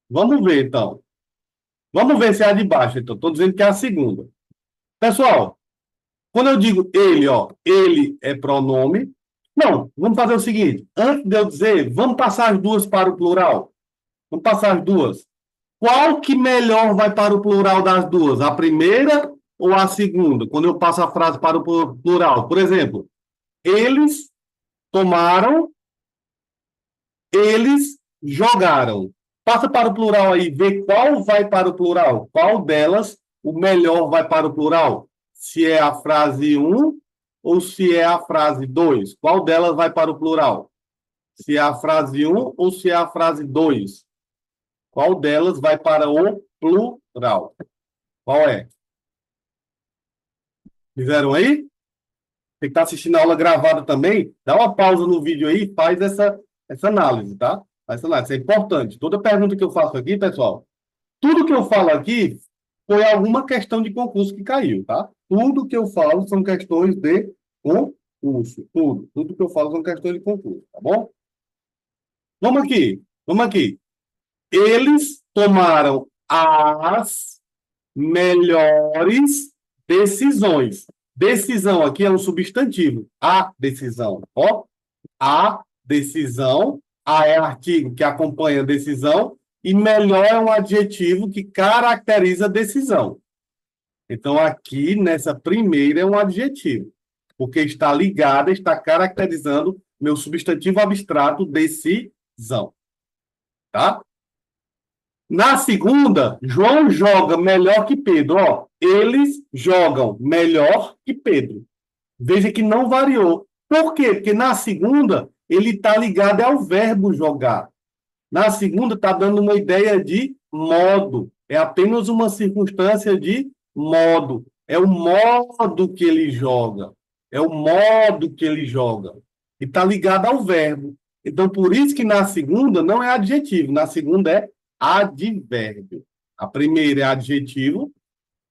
Vamos ver, então. Vamos ver se é a de baixo, então. Estou dizendo que é a segunda. Pessoal, quando eu digo ele, ó, ele é pronome. Não, vamos fazer o seguinte. Antes de eu dizer, vamos passar as duas para o plural. Vamos passar as duas. Qual que melhor vai para o plural das duas? A primeira ou a segunda? Quando eu passo a frase para o plural. Por exemplo, eles tomaram, eles jogaram. Passa para o plural aí, vê qual vai para o plural. Qual delas o melhor vai para o plural? Se é a frase um ou se é a frase 2? Qual delas vai para o plural? Se é a frase um ou se é a frase 2? Qual delas vai para o plural? Qual é? Fizeram aí? Você que está assistindo a aula gravada também, dá uma pausa no vídeo aí e faz essa análise, tá? Essa análise, isso é importante. Toda pergunta que eu faço aqui, pessoal, tudo que eu falo aqui foi alguma questão de concurso que caiu, tá? Tudo que eu falo são questões de concurso. Tudo que eu falo são questões de concurso, tá bom? Vamos aqui, vamos aqui. Eles tomaram as melhores decisões. Decisão aqui é um substantivo. A decisão. Ó, a decisão. A é artigo que acompanha a decisão. E melhor é um adjetivo que caracteriza a decisão. Então, aqui, nessa primeira, é um adjetivo. Porque está ligada, está caracterizando meu substantivo abstrato, decisão. Tá? Na segunda, João joga melhor que Pedro. Ó, eles jogam melhor que Pedro. Veja que não variou. Por quê? Porque na segunda ele está ligado ao verbo jogar. Na segunda, está dando uma ideia de modo. É apenas uma circunstância de modo. É o modo que ele joga. É o modo que ele joga. E está ligado ao verbo. Então, por isso que na segunda não é adjetivo. Na segunda é advérbio. A primeira é adjetivo,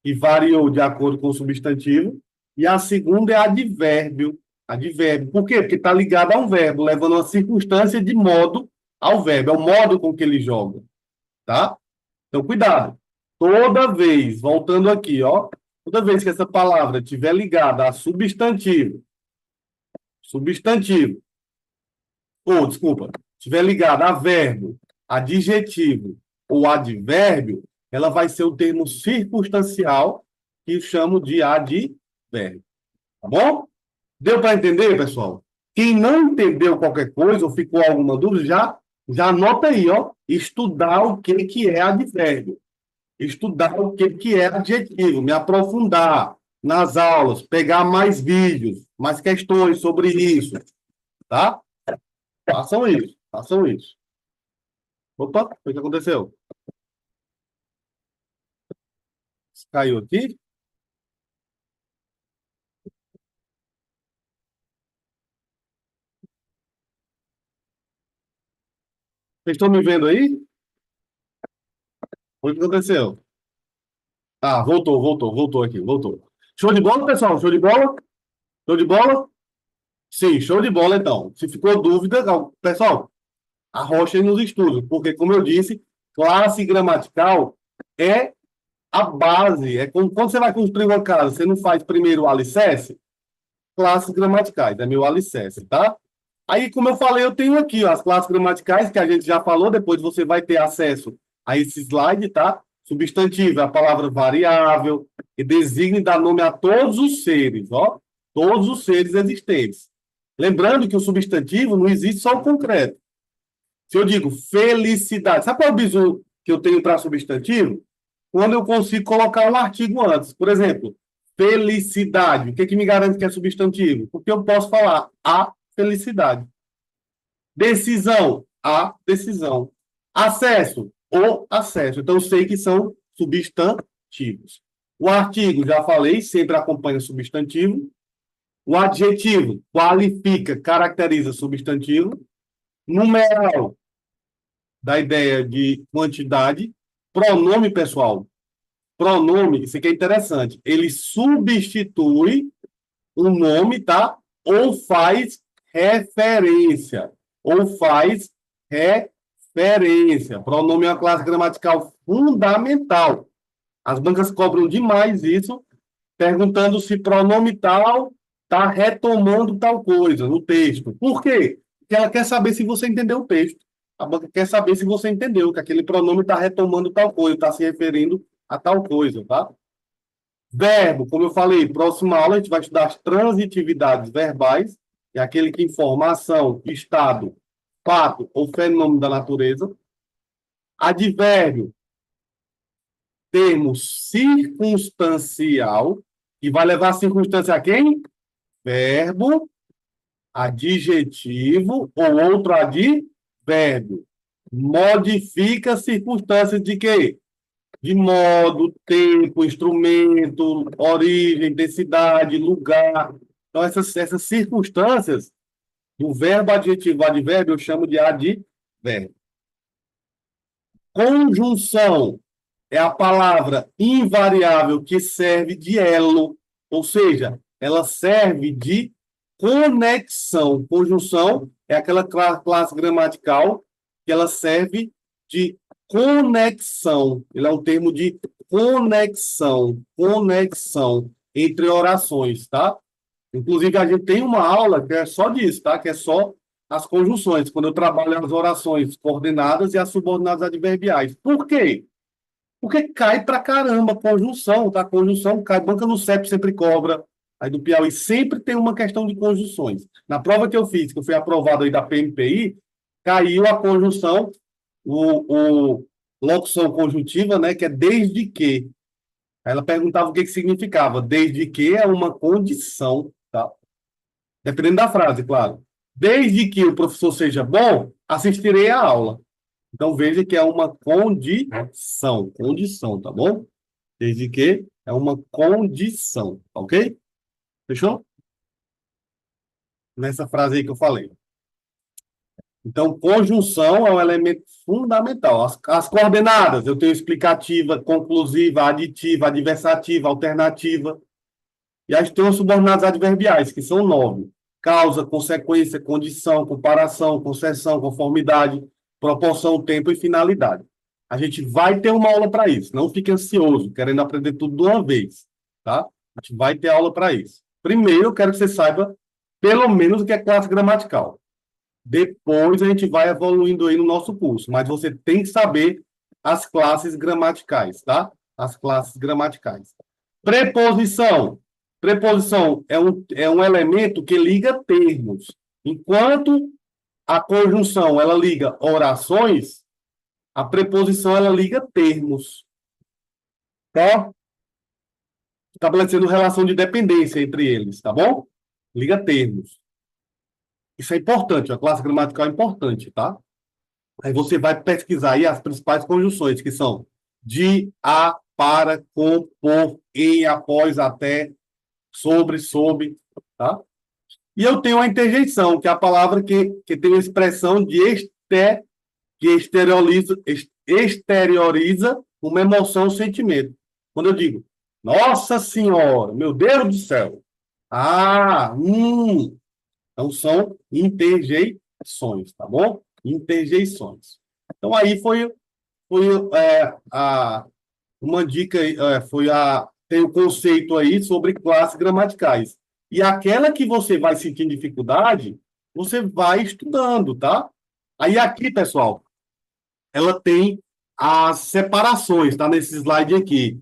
e variou de acordo com o substantivo. E a segunda é advérbio. Advérbio. Por quê? Porque está ligado a um verbo, levando uma circunstância de modo ao verbo. É o modo com que ele joga. Tá? Então, cuidado. Toda vez, voltando aqui, ó, toda vez que essa palavra estiver ligada a substantivo, ou, desculpa, estiver ligada a verbo, adjetivo ou advérbio, ela vai ser o termo circunstancial que eu chamo de advérbio. Tá bom? Deu para entender, pessoal? Quem não entendeu qualquer coisa ou ficou alguma dúvida, já anota aí, ó, estudar o que é advérbio, estudar o que é adjetivo, me aprofundar nas aulas, pegar mais vídeos, mais questões sobre isso, tá? Façam isso, façam isso. Opa, o que aconteceu? Caiu aqui? Vocês estão me vendo aí? O que aconteceu? Ah, voltou aqui, voltou. Show de bola, pessoal? Show de bola? Show de bola? Sim, show de bola, então. Se ficou dúvida, pessoal, arrochem nos estudos, porque, como eu disse, classe gramatical é a base. É como quando você vai construir uma casa, você não faz primeiro o alicerce? Classes gramaticais, é meu alicerce, tá? Aí, como eu falei, eu tenho aqui ó, as classes gramaticais que a gente já falou, depois você vai ter acesso a esse slide, tá? Substantivo é a palavra variável, que designa e dá nome a todos os seres, ó, todos os seres existentes. Lembrando que o substantivo não existe só o concreto. Se eu digo felicidade, sabe qual é o bizu que eu tenho para substantivo? Quando eu consigo colocar um artigo antes. Por exemplo, felicidade. O que, que me garante que é substantivo? Porque eu posso falar a felicidade. Decisão, a decisão. Acesso, o acesso. Então, eu sei que são substantivos. O artigo, já falei, sempre acompanha o substantivo. O adjetivo qualifica, caracteriza substantivo. Numeral, da ideia de quantidade. Pronome, pessoal. Pronome, isso aqui é interessante. Ele substitui o nome, tá? Ou faz referência. Ou faz referência. Pronome é uma classe gramatical fundamental. As bancas cobram demais isso, perguntando se pronome tal está retomando tal coisa no texto. Por quê? Porque ela quer saber se você entendeu o texto. A banca quer saber se você entendeu que aquele pronome está retomando tal coisa, está se referindo a tal coisa, tá? Verbo, como eu falei, próxima aula a gente vai estudar as transitividades verbais, é aquele que informa ação, estado, fato ou fenômeno da natureza. Advérbio, termo circunstancial, que vai levar a circunstância a quem? Verbo, adjetivo ou outro advérbio. Modifica circunstâncias de quê? De modo, tempo, instrumento, origem, densidade, lugar. Então, essas circunstâncias do verbo, adjetivo, advérbio, eu chamo de advérbio. Conjunção é a palavra invariável que serve de elo, ou seja, ela serve de conexão. Conjunção é aquela classe gramatical que ela serve de conexão. Ele é um termo de conexão entre orações, tá? Inclusive, a gente tem uma aula que é só disso, tá? Que é só as conjunções, quando eu trabalho as orações coordenadas e as subordinadas adverbiais. Por quê? Porque cai pra caramba conjunção, tá? Conjunção cai. Banca no CEP sempre cobra. Aí do Piauí sempre tem uma questão de conjunções. Na prova que eu fiz, que eu fui aprovado aí da PMPI, caiu a conjunção, o locução conjuntiva, né? Que é desde que. Aí ela perguntava o que significava. Desde que é uma condição, tá? Dependendo da frase, claro. Desde que o professor seja bom, assistirei à aula. Então, veja que é uma condição, tá bom? Desde que é uma condição, tá ok? Fechou? Nessa frase aí que eu falei. Então, conjunção é um elemento fundamental. As coordenadas, eu tenho explicativa, conclusiva, aditiva, adversativa, alternativa. E aí tem os subordinados adverbiais, que são 9. Causa, consequência, condição, comparação, concessão, conformidade, proporção, tempo e finalidade. A gente vai ter uma aula para isso. Não fique ansioso, querendo aprender tudo de uma vez, tá? A gente vai ter aula para isso. Primeiro, eu quero que você saiba pelo menos o que é classe gramatical. Depois a gente vai evoluindo aí no nosso curso, mas você tem que saber as classes gramaticais, tá? As classes gramaticais. Preposição. Preposição é um elemento que liga termos. Enquanto a conjunção ela liga orações, a preposição ela liga termos, tá? Estabelecendo relação de dependência entre eles, tá bom? Liga termos. Isso é importante, a classe gramatical é importante, tá? Aí você vai pesquisar aí as principais conjunções, que são de, a, para, com, por, em, após, até, sobre, sob, tá? E eu tenho a interjeição, que é a palavra que tem a expressão de que exterioriza uma emoção, um sentimento. Quando eu digo, Nossa Senhora, meu Deus do céu. Ah, Então são interjeições, tá bom? Interjeições. Então aí foi uma dica, tem o conceito aí sobre classes gramaticais. E aquela que você vai sentir dificuldade, você vai estudando, tá? Aí aqui, pessoal, ela tem as separações, tá? Nesse slide aqui.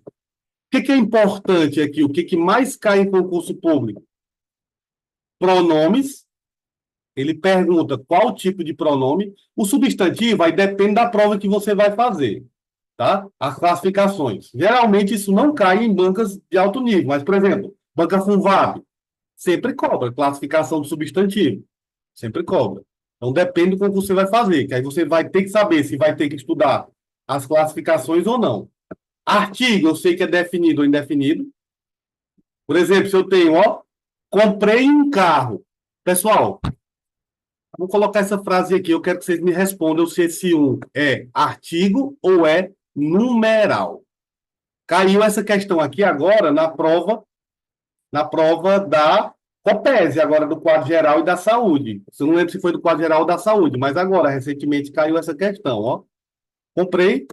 O que é importante aqui? O que mais cai em concurso público? Pronomes. Ele pergunta qual tipo de pronome. O substantivo aí depende da prova que você vai fazer, tá? As classificações. Geralmente isso não cai em bancas de alto nível, mas, por exemplo, banca Funvab sempre cobra classificação do substantivo. Sempre cobra. Então depende do que você vai fazer, que aí você vai ter que saber se vai ter que estudar as classificações ou não. Artigo, eu sei que é definido ou indefinido. Por exemplo, se eu tenho, comprei um carro. Pessoal, vou colocar essa frase aqui. Eu quero que vocês me respondam se esse um é artigo ou é numeral. Caiu essa questão aqui agora na prova da COPESE, agora do quadro geral e da saúde. Eu não lembro se foi do quadro geral ou da saúde, mas agora, recentemente, caiu essa questão, Comprei.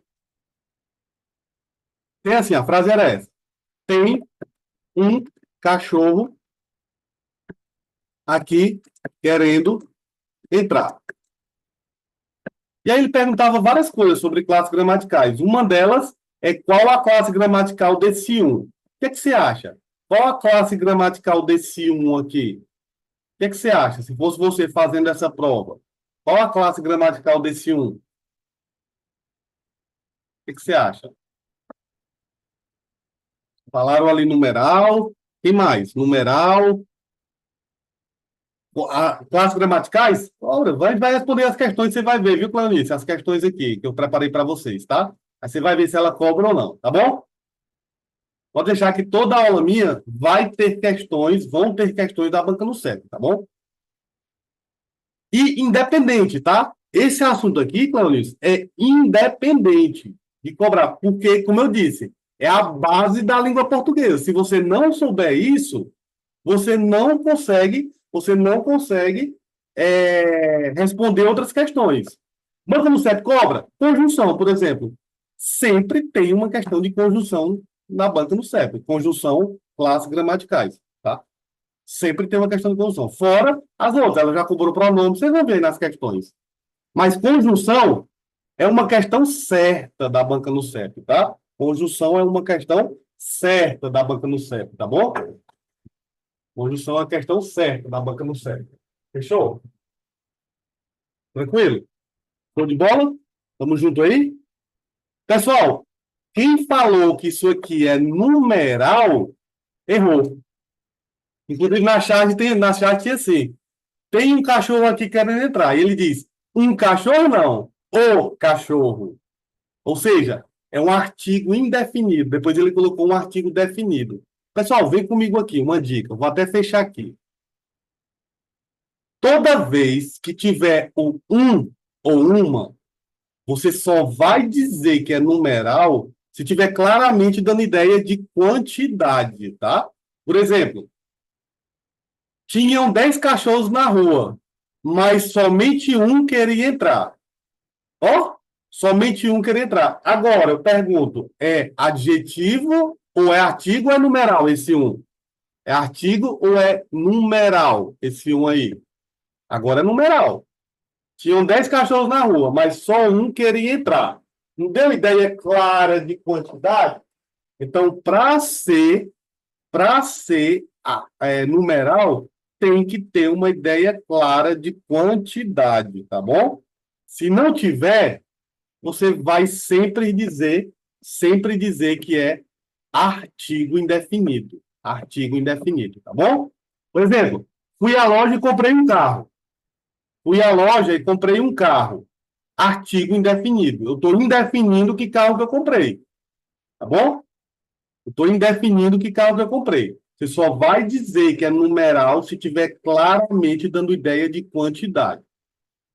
Tem assim, a frase era essa. Tem um cachorro aqui querendo entrar. E aí ele perguntava várias coisas sobre classes gramaticais. Uma delas é qual a classe gramatical desse um. O que é que você acha? Qual a classe gramatical desse um aqui? O que é que você acha? Se fosse você fazendo essa prova, qual a classe gramatical desse um? O que é que você acha? Falaram ali numeral. Quem mais? Numeral. Classes gramaticais? Ora, vai responder as questões, você vai ver, viu, Clarice? As questões aqui que eu preparei para vocês, tá? Aí você vai ver se ela cobra ou não, tá bom? Pode deixar que toda aula minha vão ter questões da banca no CEP, tá bom? E independente, tá? Esse assunto aqui, Clarice, é independente de cobrar, porque, como eu disse, é a base da língua portuguesa. Se você não souber isso, você não consegue responder outras questões. Banca no CEP cobra? Conjunção, por exemplo. Sempre tem uma questão de conjunção na banca no CEP. Conjunção, classes gramaticais, tá? Sempre tem uma questão de conjunção. Fora as outras, ela já cobrou pronome, vocês vão ver nas questões. Mas conjunção é uma questão certa da banca no CEP, tá? Conjunção é uma questão certa da banca no CEP, tá bom? Conjunção é uma questão certa da banca no CEP. Fechou? Tranquilo? Show de bola? Tamo junto aí? Pessoal, quem falou que isso aqui é numeral, errou. Inclusive na charge tinha assim. Tem um cachorro aqui querendo entrar. E ele diz, um cachorro não, o cachorro. Ou seja, é um artigo indefinido. Depois ele colocou um artigo definido. Pessoal, vem comigo aqui, uma dica. Vou até fechar aqui. Toda vez que tiver o um ou uma, você só vai dizer que é numeral se tiver claramente dando ideia de quantidade, tá? Por exemplo, tinham 10 cachorros na rua, mas somente um queria entrar. Ó, somente um queria entrar. Agora, eu pergunto, é adjetivo ou é artigo ou é numeral esse um? É artigo ou é numeral esse um aí? Agora é numeral. Tinham 10 cachorros na rua, mas só um queria entrar. Não deu ideia clara de quantidade? Então, para ser numeral, tem que ter uma ideia clara de quantidade, tá bom? Se não tiver, você vai sempre dizer que é artigo indefinido. Artigo indefinido, tá bom? Por exemplo, fui à loja e comprei um carro. Fui à loja e comprei um carro. Artigo indefinido. Eu estou indefinindo que carro que eu comprei, tá bom? Eu estou indefinindo que carro que eu comprei. Você só vai dizer que é numeral se tiver claramente dando ideia de quantidade.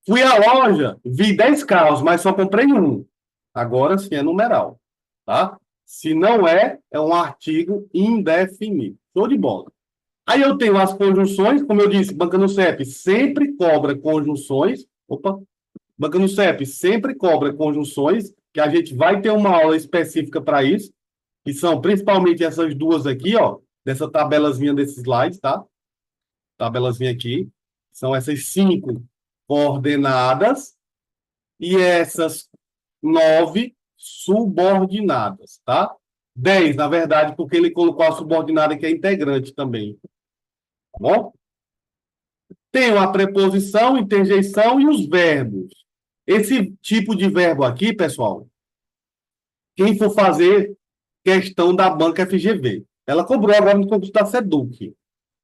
Fui à loja, vi 10 carros, mas só comprei um. Agora sim é numeral, tá? Se não é, é um artigo indefinido. Show de bola. Aí eu tenho as conjunções, como eu disse, banca no CEP sempre cobra conjunções. Opa, banca no CEP sempre cobra conjunções, que a gente vai ter uma aula específica para isso, que são principalmente essas duas aqui, ó, dessa tabelazinha desses slides, tá? Tabelazinha aqui. São essas 5 coordenadas e essas 9 subordinadas, tá? 10, na verdade, porque ele colocou a subordinada que é integrante também, tá bom? Tem a preposição, interjeição e os verbos. Esse tipo de verbo aqui, pessoal, quem for fazer questão da banca FGV, ela cobrou agora no concurso da SEDUC,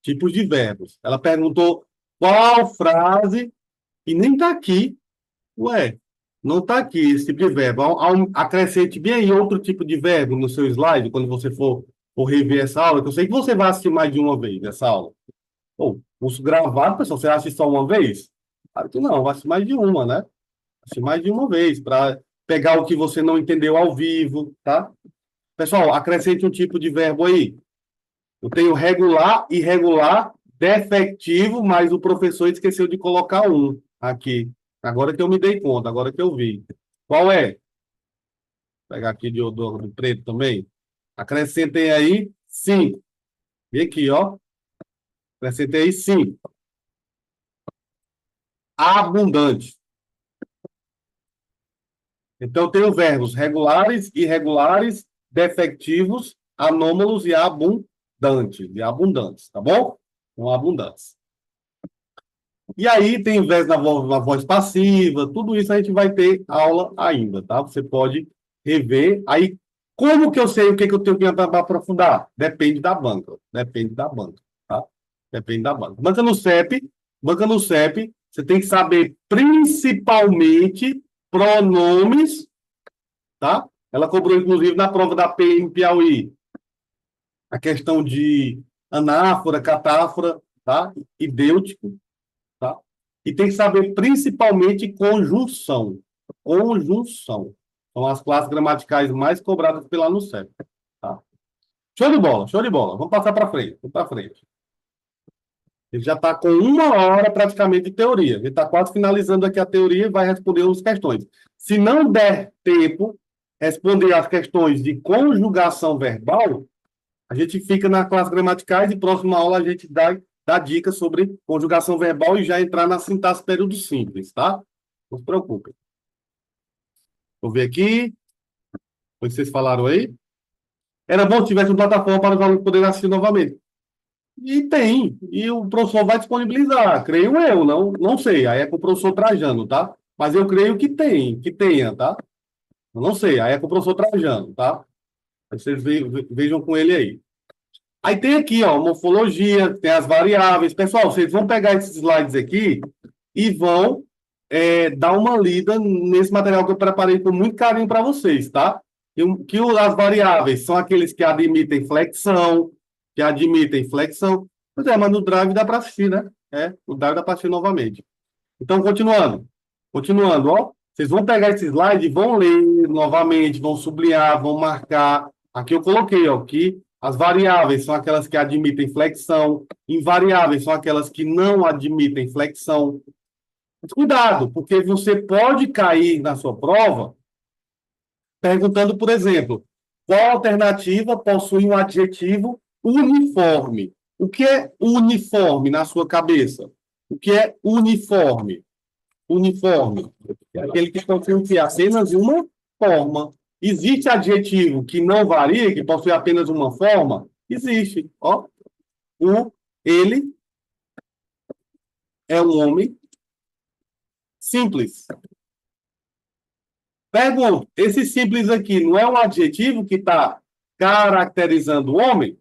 tipos de verbos. Ela perguntou qual frase, e nem está aqui. Ué, não está aqui esse tipo de verbo. Acrescente bem aí outro tipo de verbo no seu slide, quando você for rever essa aula, que eu sei que você vai assistir mais de uma vez essa aula. Pô, curso gravado, pessoal, você assiste só uma vez? Claro que não, vai assistir mais de uma, né? Assistir mais de uma vez, para pegar o que você não entendeu ao vivo, tá? Pessoal, acrescente um tipo de verbo aí. Eu tenho regular, irregular, defectivo, mas o professor esqueceu de colocar um aqui. Agora que eu me dei conta, agora que eu vi. Qual é? Vou pegar aqui do preto também. Acrescentem aí 5. E aqui, ó. Acrescentei aí 5. Abundante. Então, eu tenho verbos regulares, irregulares, defectivos, anômalos e abundantes. E abundantes, tá bom? Então, abundantes. E aí tem verbo na voz passiva, tudo isso a gente vai ter aula ainda, tá? Você pode rever. Aí, como que eu sei o que, que eu tenho que aprofundar? Depende da banca. Depende da banca, tá? Depende da banca. Banca no CEP, você tem que saber principalmente pronomes, tá? Ela cobrou, inclusive, na prova da PM Piauí, a questão de anáfora, catáfora, tá? Idêutico, tá? E tem que saber principalmente conjunção. Conjunção. São as classes gramaticais mais cobradas pela NUCEP, tá? Show de bola, show de bola. Vamos passar para frente, vamos para frente. Ele já está com 1 hora praticamente de teoria. Ele está quase finalizando aqui a teoria e vai responder as questões. Se não der tempo responder as questões de conjugação verbal, a gente fica na classe gramaticais e próxima aula a gente dá dicas sobre conjugação verbal e já entrar na sintaxe período simples, tá? Não se preocupe. Vou ver aqui. O que vocês falaram aí? Era bom se tivesse uma plataforma para os alunos poderem assistir novamente. E tem. E o professor vai disponibilizar. Creio eu, não sei. Aí é com o professor Trajano, tá? Mas eu creio que tenha, tá? Eu não sei. Aí é com o professor Trajano, tá? Aí vocês vejam com ele aí. Aí tem aqui, ó, morfologia, tem as variáveis. Pessoal, vocês vão pegar esses slides aqui e vão dar uma lida nesse material que eu preparei com muito carinho para vocês, tá? As variáveis são aqueles que admitem flexão, Pois é, mas no Drive dá para assistir, né? O Drive dá para assistir novamente. Então, continuando, ó. Vocês vão pegar esse slide e vão ler novamente, vão sublinhar, vão marcar. Aqui eu coloquei, ó, que as variáveis são aquelas que admitem flexão, invariáveis são aquelas que não admitem flexão. Mas cuidado, porque você pode cair na sua prova perguntando, por exemplo, qual alternativa possui um adjetivo uniforme? O que é uniforme na sua cabeça? O que é uniforme? Uniforme é aquele que possui apenas uma forma. Existe adjetivo que não varia, que possui apenas uma forma? Existe. Ó, ele é um homem simples. Pergunto, esse simples aqui não é um adjetivo que está caracterizando o homem?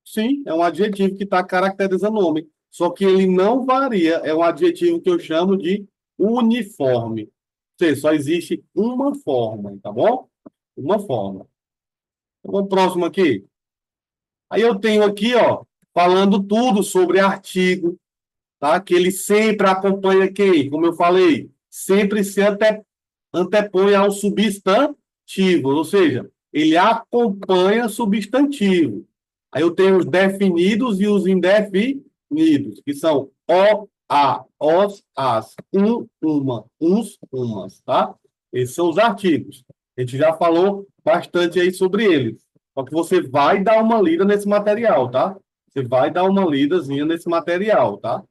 Sim, é um adjetivo que está caracterizando o homem. Só que ele não varia. É um adjetivo que eu chamo de uniforme. Ou seja, só existe uma forma, tá bom? Uma forma. Vamos próximo aqui. Aí eu tenho aqui, ó, falando tudo sobre artigo, tá? Que ele sempre acompanha quem? Como eu falei, sempre se antepõe ao substantivo, ou seja, ele acompanha substantivo. Aí eu tenho os definidos e os indefinidos, que são o, a, os, as, uma, uns, umas, tá? Esses são os artigos. A gente já falou bastante aí sobre eles. Só que você vai dar uma lida nesse material, tá? Você vai dar uma lidazinha nesse material, tá?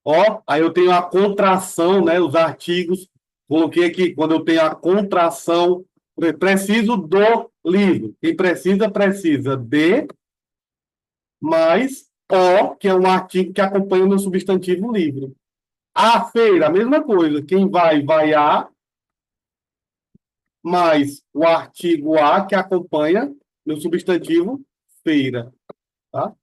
Ó, aí eu tenho a contração, né? Os artigos. Coloquei aqui, quando eu tenho a contração, preciso do livro. Quem precisa, precisa de, mais o, que é um artigo que acompanha o meu substantivo livro. A feira, a mesma coisa. Quem vai, vai a, mais o artigo a, que acompanha meu substantivo feira. Tá?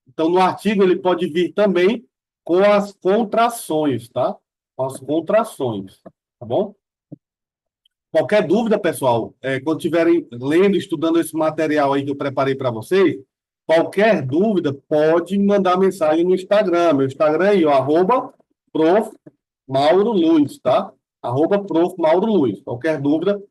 Então, no artigo, ele pode vir também com as contrações, tá? Com as contrações, tá bom? Qualquer dúvida, pessoal, quando estiverem lendo, estudando esse material aí que eu preparei para vocês, qualquer dúvida, pode me mandar mensagem no Instagram. Meu Instagram é @prof. Mauro Luiz, tá? @prof. Mauro Luiz. Qualquer dúvida,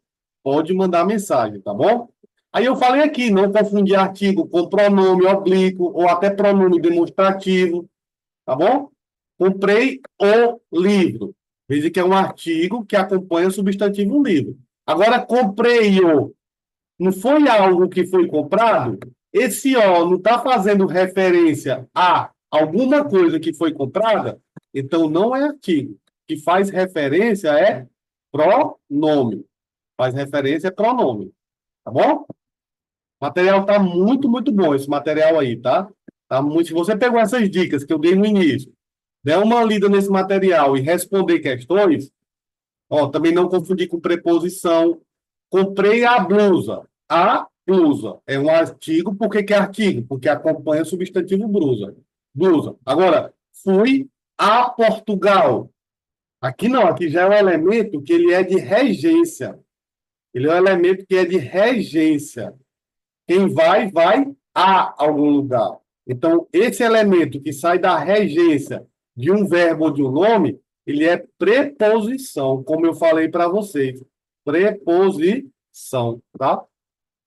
pode mandar mensagem, tá bom? Aí eu falei aqui, não confundir artigo com pronome oblíquo ou até pronome demonstrativo, tá bom? Comprei o livro. Veja que é um artigo que acompanha o substantivo livro. Agora, comprei o. Não foi algo que foi comprado? Esse O não está fazendo referência a alguma coisa que foi comprada? Então, não é artigo. O que faz referência é pronome. Faz referência é pronome. Tá bom? O material está muito, muito bom, esse material aí, tá? Tá muito... Se você pegou essas dicas que eu dei no início, der uma lida nesse material e responder questões, ó, também não confundir com preposição. Comprei a blusa. A blusa é um artigo. Por que que é artigo? Porque acompanha o substantivo blusa. Blusa. Agora, fui a Portugal. Aqui não, aqui já é um elemento que ele é de regência. Ele é um elemento que é de regência. Quem vai, vai a algum lugar. Então, esse elemento que sai da regência de um verbo ou de um nome, ele é preposição, como eu falei para vocês. Preposição, tá?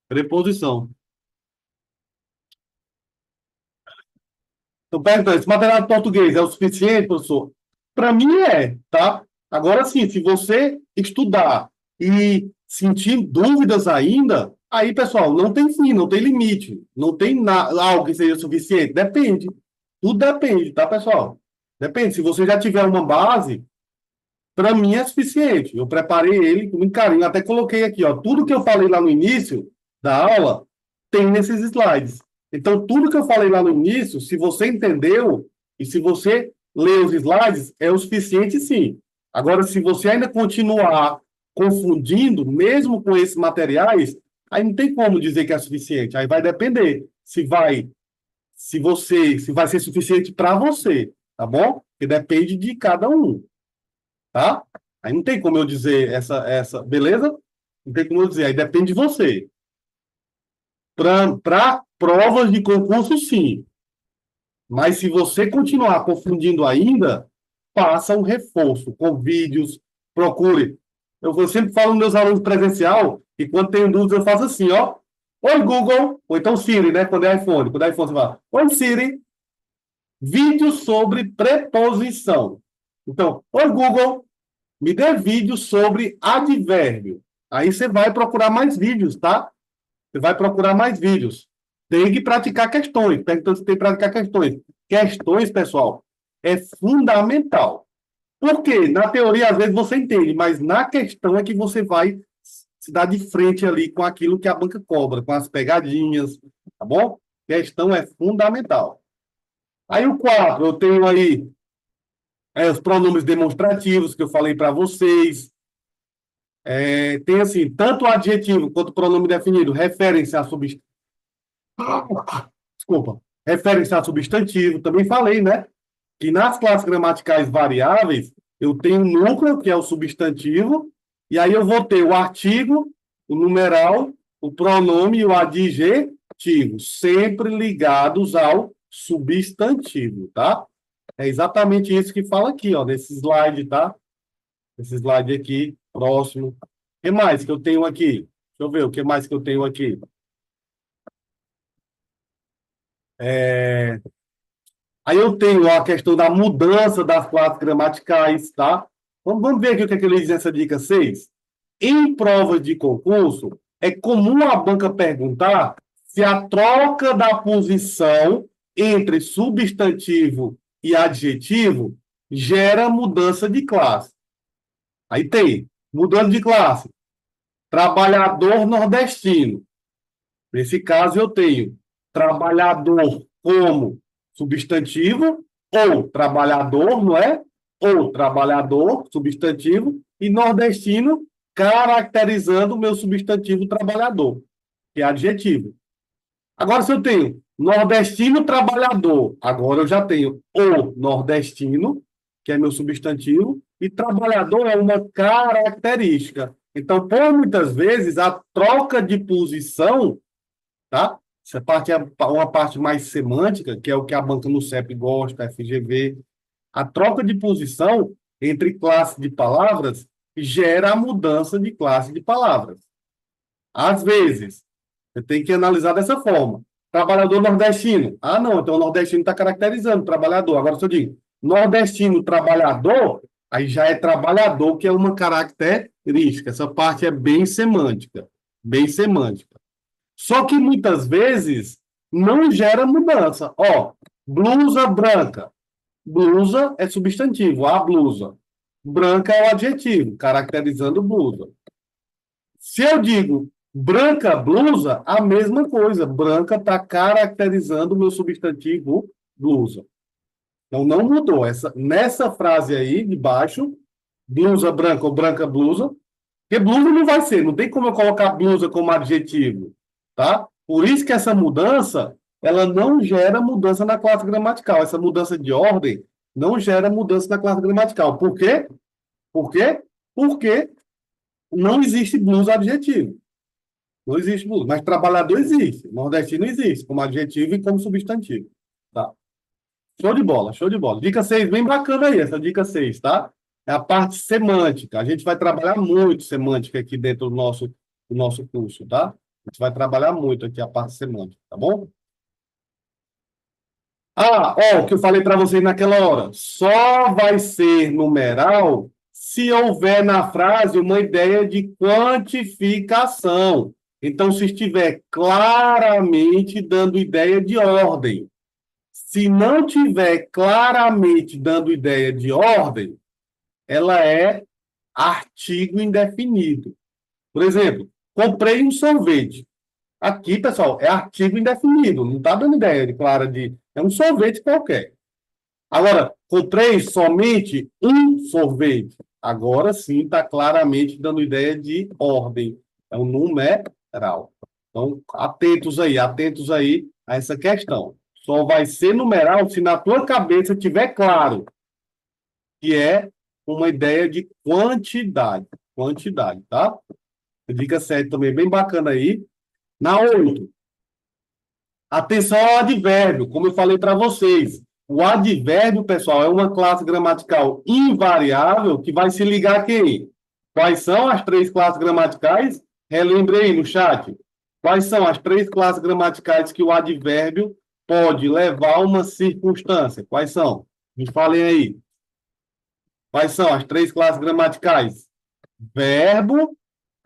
Preposição. Então, pergunta, esse material de português é o suficiente, professor? Para mim é, tá? Agora sim, se você estudar e sentir dúvidas ainda, aí, pessoal, não tem fim, não tem limite, não tem algo que seja suficiente. Depende. Tudo depende, tá, pessoal? Depende. Se você já tiver uma base, para mim é suficiente. Eu preparei ele com muito carinho, até coloquei aqui, ó, tudo que eu falei lá no início da aula tem nesses slides. Então, tudo que eu falei lá no início, se você entendeu e se você lê os slides, é o suficiente, sim. Agora, se você ainda continuar confundindo, mesmo com esses materiais, Aí não tem como dizer que é suficiente. Aí vai depender se vai ser suficiente para você, tá bom? Porque depende de cada um, tá? Aí não tem como eu dizer beleza? Não tem como eu dizer, aí depende de você. Para provas de concurso, sim. Mas se você continuar confundindo ainda, faça um reforço com vídeos, procure. Eu sempre falo nos meus alunos presencial e quando tem dúvidas eu faço assim, ó. Oi, Google, ou então Siri, né? Quando é iPhone. Quando é iPhone, você fala, oi, Siri, vídeo sobre preposição. Então, oi, Google, me dê vídeo sobre advérbio. Aí você vai procurar mais vídeos, tá? Você vai procurar mais vídeos. Tem que praticar questões. Perguntando se tem que praticar questões. Questões, pessoal, é fundamental. Por quê? Na teoria, às vezes você entende, mas na questão é que você vai se dar de frente ali com aquilo que a banca cobra, com as pegadinhas, tá bom? Questão é fundamental. Aí o 4, eu tenho aí os pronomes demonstrativos que eu falei para vocês. Tem assim, tanto o adjetivo quanto o pronome definido referem-se a substantivo. Desculpa. Referem-se a substantivo. Também falei, né? Que nas classes gramaticais variáveis, eu tenho um núcleo, que é o substantivo, e aí eu vou ter o artigo, o numeral, o pronome e o adjetivo, sempre ligados ao substantivo, tá? É exatamente isso que fala aqui, ó, nesse slide, tá? Esse slide aqui, próximo. O que mais que eu tenho aqui? Deixa eu ver o que mais que eu tenho aqui. Aí eu tenho a questão da mudança das classes gramaticais, tá? Vamos ver aqui o que é que ele diz nessa dica 6. Em provas de concurso, é comum a banca perguntar se a troca da posição entre substantivo e adjetivo gera mudança de classe. Aí tem, mudando de classe, trabalhador nordestino. Nesse caso, eu tenho trabalhador como substantivo, ou trabalhador, não é? Ou trabalhador, substantivo, e nordestino, caracterizando o meu substantivo trabalhador, que é adjetivo. Agora, se eu tenho nordestino trabalhador, agora eu já tenho o nordestino, que é meu substantivo, e trabalhador é uma característica. Então, por muitas vezes, a troca de posição, tá? Essa parte é uma parte mais semântica, que é o que a banca no CEP gosta, a FGV. A troca de posição entre classe de palavras gera a mudança de classe de palavras. Às vezes, você tem que analisar dessa forma. Trabalhador nordestino. Ah, não, então o nordestino está caracterizando o trabalhador. Agora, se eu digo nordestino trabalhador, aí já é trabalhador, que é uma característica. Essa parte é bem semântica. Bem semântica. Só que muitas vezes não gera mudança. Ó, blusa branca. Blusa é substantivo, a blusa. Branca é o adjetivo, caracterizando blusa. Se eu digo branca blusa, a mesma coisa. Branca está caracterizando o meu substantivo blusa. Então não mudou. Nessa frase aí de baixo, blusa branca ou branca blusa, porque blusa não vai ser, não tem como eu colocar blusa como adjetivo, tá? Por isso que essa mudança, ela não gera mudança na classe gramatical. Essa mudança de ordem não gera mudança na classe gramatical. Por quê? Por quê? Porque não existe blusa adjetivo. Não existe blusa. Mas trabalhador existe. Nordestino existe, como adjetivo e como substantivo. Tá? Show de bola, show de bola. Dica 6 bem bacana aí, essa dica 6, tá? É a parte semântica. A gente vai trabalhar muito semântica aqui dentro do nosso curso, tá? A gente vai trabalhar muito aqui a parte semântica, tá bom? Ah, ó, o que eu falei para vocês naquela hora. Só vai ser numeral se houver na frase uma ideia de quantificação. Então, se estiver claramente dando ideia de ordem. Se não tiver claramente dando ideia de ordem, ela é artigo indefinido. Por exemplo, comprei um sorvete. Aqui, pessoal, é artigo indefinido, não está dando ideia de clara de. É um sorvete qualquer. Agora, comprei somente um sorvete. Agora sim está claramente dando ideia de ordem. É um numeral. numeral. Então, atentos aí a essa questão. Só vai ser numeral se na tua cabeça tiver claro que é uma ideia de quantidade. Quantidade, tá? Dica 7 também, bem bacana aí. Na 8, atenção ao advérbio, como eu falei para vocês. O advérbio, pessoal, é uma classe gramatical invariável que vai se ligar a quem? Quais são as três classes gramaticais? Relembrei no chat. Quais são as três classes gramaticais que o advérbio pode levar a uma circunstância? Quais são? Me falem aí. Quais são as três classes gramaticais? Verbo,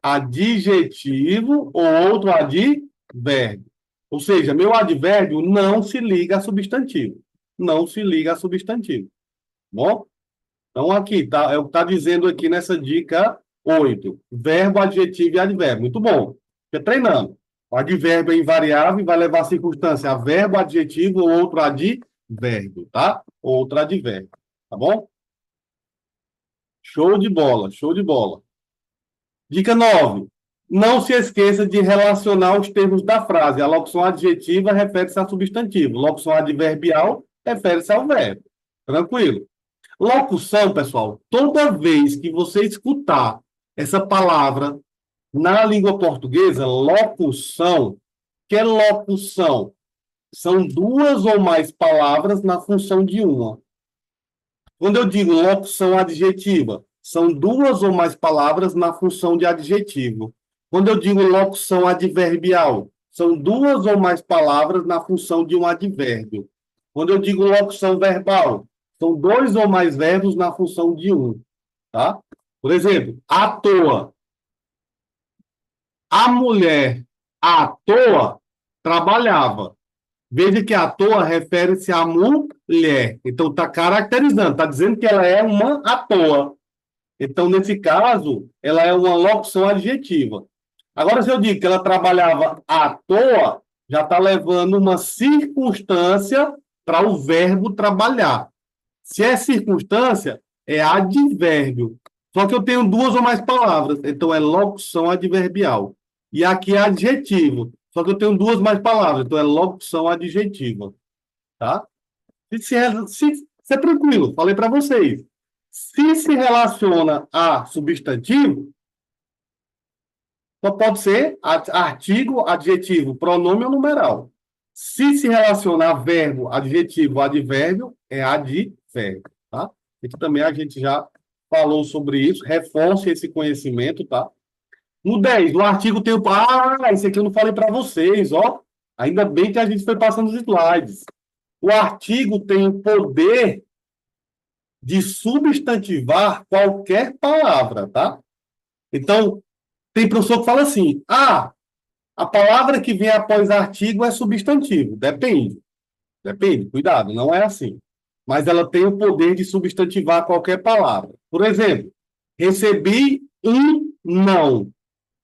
adjetivo ou outro advérbio. Ou seja, meu advérbio não se liga a substantivo. Não se liga a substantivo. Bom? Então, aqui, tá, é o que está dizendo aqui nessa dica 8. Verbo, adjetivo e advérbio. Muito bom. Fica treinando. O advérbio é invariável e vai levar a circunstância a verbo, adjetivo ou outro advérbio, tá? Outro advérbio. Tá bom? Show de bola, show de bola. Dica 9. Não se esqueça de relacionar os termos da frase. A locução adjetiva refere-se a substantivo. Locução adverbial refere-se ao verbo. Tranquilo? Locução, pessoal, toda vez que você escutar essa palavra na língua portuguesa, locução, que é locução? São duas ou mais palavras na função de uma. Quando eu digo locução adjetiva, são duas ou mais palavras na função de adjetivo. Quando eu digo locução adverbial, são duas ou mais palavras na função de um advérbio. Quando eu digo locução verbal, são dois ou mais verbos na função de um, tá? Por exemplo, à toa. A mulher à toa trabalhava. Veja que à toa refere-se à mulher. Então, está caracterizando, está dizendo que ela é uma à toa. Então, nesse caso, ela é uma locução adjetiva. Agora, se eu digo que ela trabalhava à toa, já está levando uma circunstância para o verbo trabalhar. Se é circunstância, é advérbio. Só que eu tenho duas ou mais palavras, então é locução adverbial. E aqui é adjetivo. Só que eu tenho duas mais palavras, então é locução adjetiva. Tá? Se é tranquilo, falei para vocês. Se relaciona a substantivo, só pode ser artigo, adjetivo, pronome ou numeral. Se relaciona a verbo, adjetivo, advérbio, é advérbio, tá? Aqui também a gente já falou sobre isso, reforce esse conhecimento, tá? No 10, o artigo tem o... Ah, isso aqui eu não falei para vocês, ó. Ainda bem que a gente foi passando os slides. O artigo tem o poder de substantivar qualquer palavra, tá? Então, tem professor que fala assim, a palavra que vem após artigo é substantivo. Depende, cuidado, não é assim. Mas ela tem o poder de substantivar qualquer palavra. Por exemplo, recebi um não.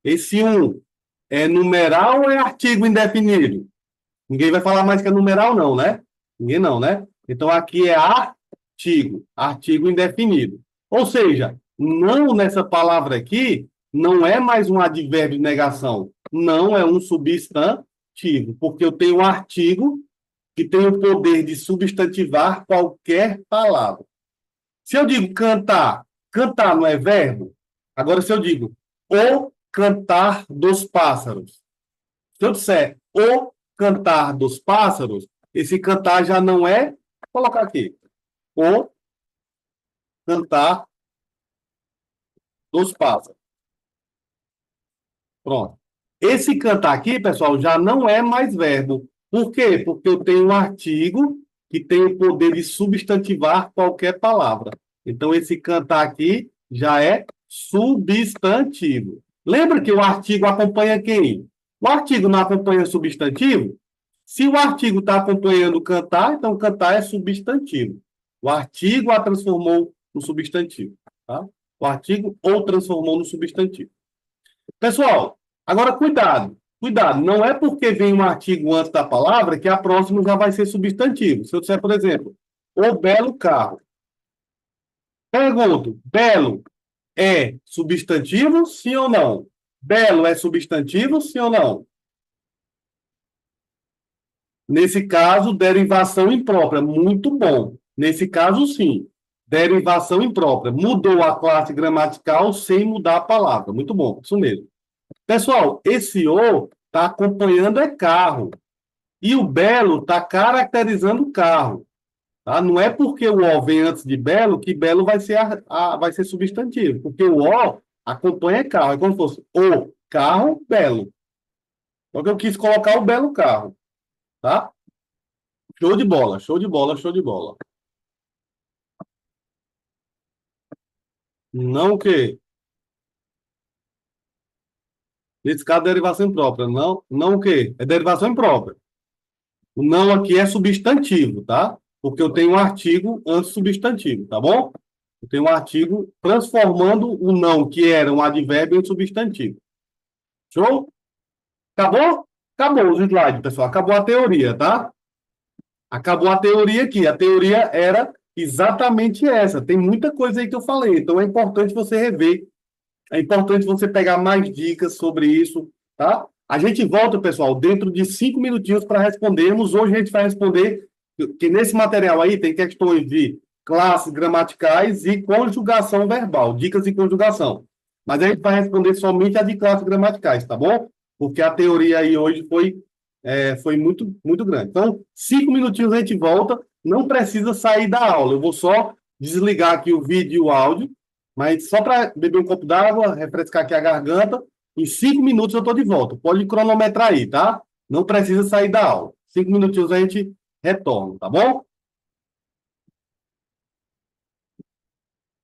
Esse um é numeral ou é artigo indefinido? Ninguém vai falar mais que é numeral, não, né? Ninguém não, né? Então aqui é artigo indefinido. Ou seja, não nessa palavra aqui não é mais um advérbio de negação. Não é um substantivo, porque eu tenho um artigo que tem o poder de substantivar qualquer palavra. Se eu digo cantar, cantar não é verbo? Agora, se eu digo o cantar dos pássaros, se eu disser o cantar dos pássaros, esse cantar já não é, vou colocar aqui, o cantar dos pássaros. Pronto. Esse cantar aqui, pessoal, já não é mais verbo. Por quê? Porque eu tenho um artigo que tem o poder de substantivar qualquer palavra. Então, esse cantar aqui já é substantivo. Lembra que o artigo acompanha quem? O artigo não acompanha substantivo? Se o artigo está acompanhando o cantar, então cantar é substantivo. O artigo a transformou no substantivo. Tá? O artigo o transformou no substantivo. Pessoal, agora cuidado. Cuidado, não é porque vem um artigo antes da palavra que a próxima já vai ser substantivo. Se eu disser, por exemplo, o belo carro. Pergunto, belo é substantivo, sim ou não? Belo é substantivo, sim ou não? Nesse caso, derivação imprópria. Muito bom. Nesse caso, sim. Derivação imprópria. Mudou a classe gramatical sem mudar a palavra. Muito bom. Isso mesmo. Pessoal, esse o está acompanhando é carro. E o belo está caracterizando o carro. Tá? Não é porque o o vem antes de belo que belo vai ser, vai ser substantivo. Porque o o acompanha carro. É como se fosse o carro belo. Porque eu quis colocar o belo carro. Tá? Show de bola, show de bola, show de bola. Não o quê? Nesse caso, derivação imprópria. Não, não o quê? É derivação imprópria. O não aqui é substantivo, tá? Porque eu tenho um artigo antes do substantivo, tá bom? Eu tenho um artigo transformando o não, que era um advérbio, em substantivo. Show? Acabou? Acabou os slides, pessoal. Acabou a teoria, tá? Acabou a teoria aqui. A teoria era exatamente essa. Tem muita coisa aí que eu falei. Então é importante você rever. É importante você pegar mais dicas sobre isso, tá? A gente volta, pessoal, dentro de 5 minutinhos para respondermos. Hoje a gente vai responder que nesse material aí tem questões de classes gramaticais e conjugação verbal, dicas de conjugação. Mas a gente vai responder somente a de classes gramaticais, tá bom? Porque a teoria aí hoje foi muito, muito grande. Então, 5 minutinhos a gente volta. Não precisa sair da aula. Eu vou só desligar aqui o vídeo e o áudio, mas só para beber um copo d'água, refrescar aqui a garganta. Em 5 minutos eu estou de volta. Pode cronometrar aí, tá? Não precisa sair da aula. 5 minutinhos a gente retorna, tá bom?